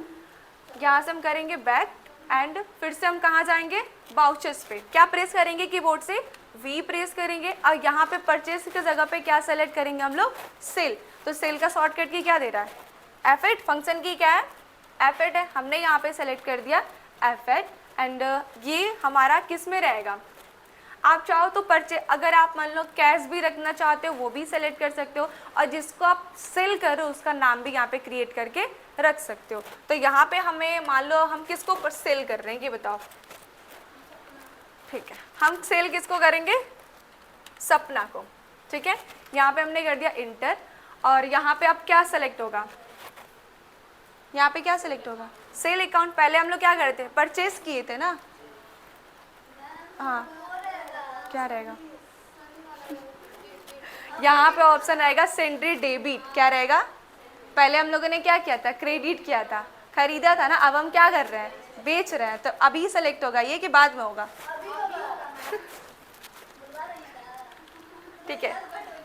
यहाँ से हम करेंगे बैक एंड फिर से हम कहाँ जाएंगे, वाउचर्स पे। क्या प्रेस करेंगे कीबोर्ड से, वी प्रेस करेंगे और यहाँ पे परचेज की जगह पे क्या सेलेक्ट करेंगे हम लोग, सेल। तो सेल का शॉर्टकट की क्या दे रहा है, F8, फंक्शन की क्या है, F8 है, हमने यहाँ पे सेलेक्ट कर दिया F8 एंड ये हमारा किस में रहेगा, आप चाहो तो अगर आप मान लो कैश भी रखना चाहते हो वो भी सेलेक्ट कर सकते हो, और जिसको आप सेल करो उसका नाम भी यहाँ पे क्रिएट करके रख सकते हो। तो यहाँ पे हमें मान लो हम किसको सेल कर रहे हैं ये बताओ, ठीक है, हम सेल किसको करेंगे, सपना को, ठीक है। यहाँ पे हमने कर दिया इंटर, और यहाँ पे अब क्या सेलेक्ट होगा, यहाँ पे क्या सेलेक्ट होगा, सेल अकाउंट। पहले हम लोग क्या करते थे, परचेज किए थे ना, हाँ क्या रहेगा, यहाँ पे ऑप्शन आएगा सेंड्री डेबिट, क्या रहेगा, पहले हम लोगों ने क्या किया था, क्रेडिट किया था, खरीदा था ना, अब हम क्या कर रहे हैं, बेच रहे हैं, तो अभी सेलेक्ट होगा ये कि बाद में होगा, ठीक है।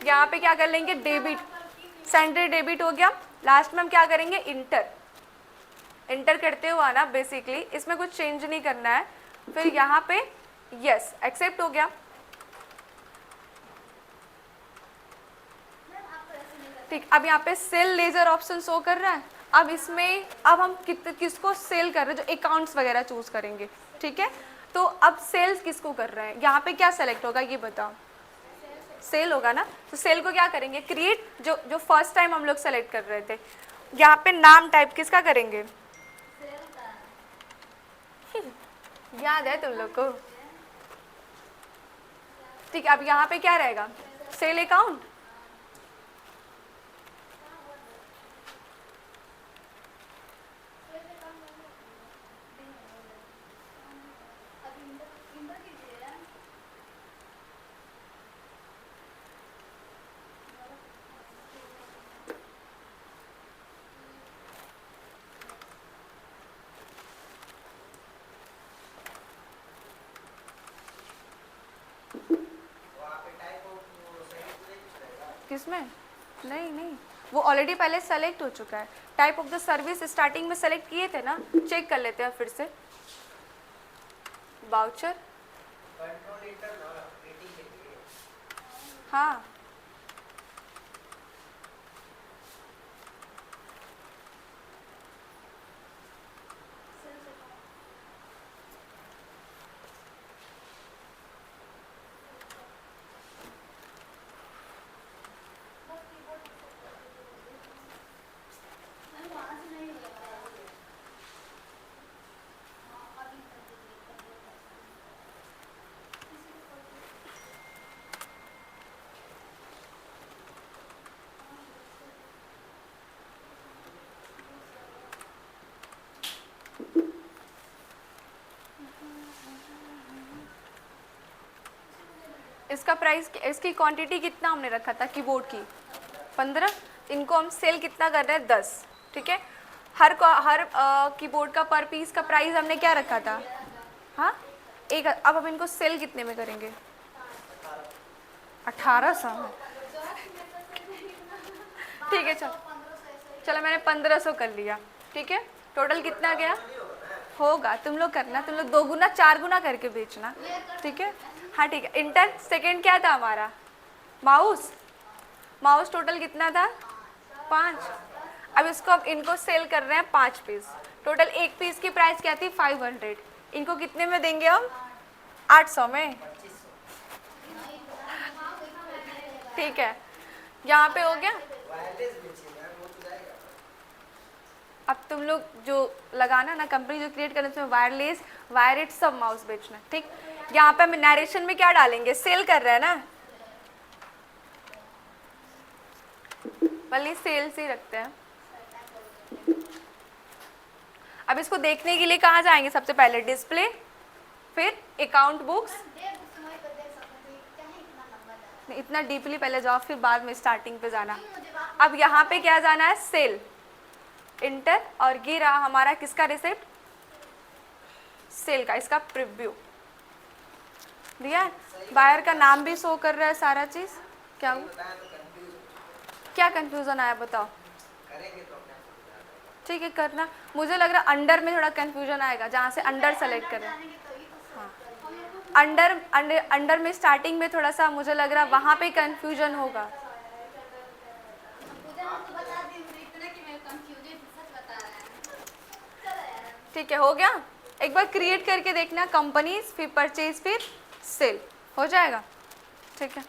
यहाँ पे क्या कर लेंगे, डेबिट, सेंड्री डेबिट हो गया। लास्ट में हम क्या करेंगे, इंटर, इंटर करते हुआ ना बेसिकली इसमें कुछ चेंज नहीं करना है। फिर यहाँ पे यस एक्सेप्ट हो गया, ठीक। अब यहाँ पे सेल लेजर ऑप्शन शो कर रहा है। अब इसमें अब हम किसको सेल कर रहे हैं, जो अकाउंट्स वगैरह चूज करेंगे, ठीक है। तो अब सेल्स किसको कर रहे हैं, यहाँ पे क्या सेलेक्ट होगा ये बताओ, सेल होगा ना। तो सेल को क्या करेंगे, क्रिएट, जो फर्स्ट टाइम हम लोग सेलेक्ट कर रहे थे, यहाँ पे नाम टाइप किसका करेंगे, याद है तुम लोग को, ठीक है। अब यहाँ पे क्या रहेगा, सेल अकाउंट, किसमें, नहीं नहीं वो ऑलरेडी पहले सेलेक्ट हो चुका है। Type of the service starting में सेलेक्ट किए थे ना, चेक कर लेते हैं फिर से, वाउचर, हाँ इसका प्राइस, इसकी क्वांटिटी कितना हमने रखा था कीबोर्ड की, 15, इनको हम सेल कितना कर रहे हैं, 10, ठीक है। हर कीबोर्ड का पर पीस का प्राइस हमने क्या रखा था, हाँ एक। अब हम इनको सेल कितने में करेंगे, 1800 में, ठीक है। चलो मैंने 1500 कर लिया, ठीक है। टोटल कितना गया होगा, तुम लोग करना, तुम लोग 2 गुना 4 गुना करके बेचना, ठीक है। हाँ ठीक है। इंटर सेकंड क्या था हमारा, माउस, माउस टोटल कितना था, 5। अब इसको, अब इनको सेल कर रहे हैं 5 पीस, टोटल एक पीस की प्राइस क्या थी, 500। इनको कितने में देंगे हम, 800 में, ठीक है। यहाँ पे हो गया। अब तुम लोग जो लगाना ना, कंपनी जो क्रिएट करने, उसमें वायरलेस, वायरेड सब माउस बेचना, ठीक। यहाँ पे हम नरेशन में क्या डालेंगे, सेल कर रहे हैं ना, भले सेल्स ही रखते हैं। अब इसको देखने के लिए कहाँ जाएंगे, सबसे पहले डिस्प्ले, फिर अकाउंट बुक्स, इतना डीपली पहले जाओ फिर बाद में स्टार्टिंग पे जाना। अब यहाँ पे क्या जाना है, सेल, इंटर, और ये रहा हमारा किसका रिसिप्ट, सेल का, इसका प्रीव्यू दिया है। बायर का नाम भी शो कर रहा है, सारा चीज। क्या हुआ, क्या कंफ्यूजन आया बताओ। ठीक है करना, मुझे लग रहा है अंडर में थोड़ा कंफ्यूजन आएगा, जहाँ से अंडर सेलेक्ट करें। हाँ, अंडर अंडर अंडर में स्टार्टिंग में थोड़ा सा मुझे लग रहा है वहाँ पे कंफ्यूजन होगा। ठीक है, हो गया। एक बार क्रिएट करके देखना, कंपनीज, फिर परचेज, फिर सेल, हो जाएगा। ठीक है।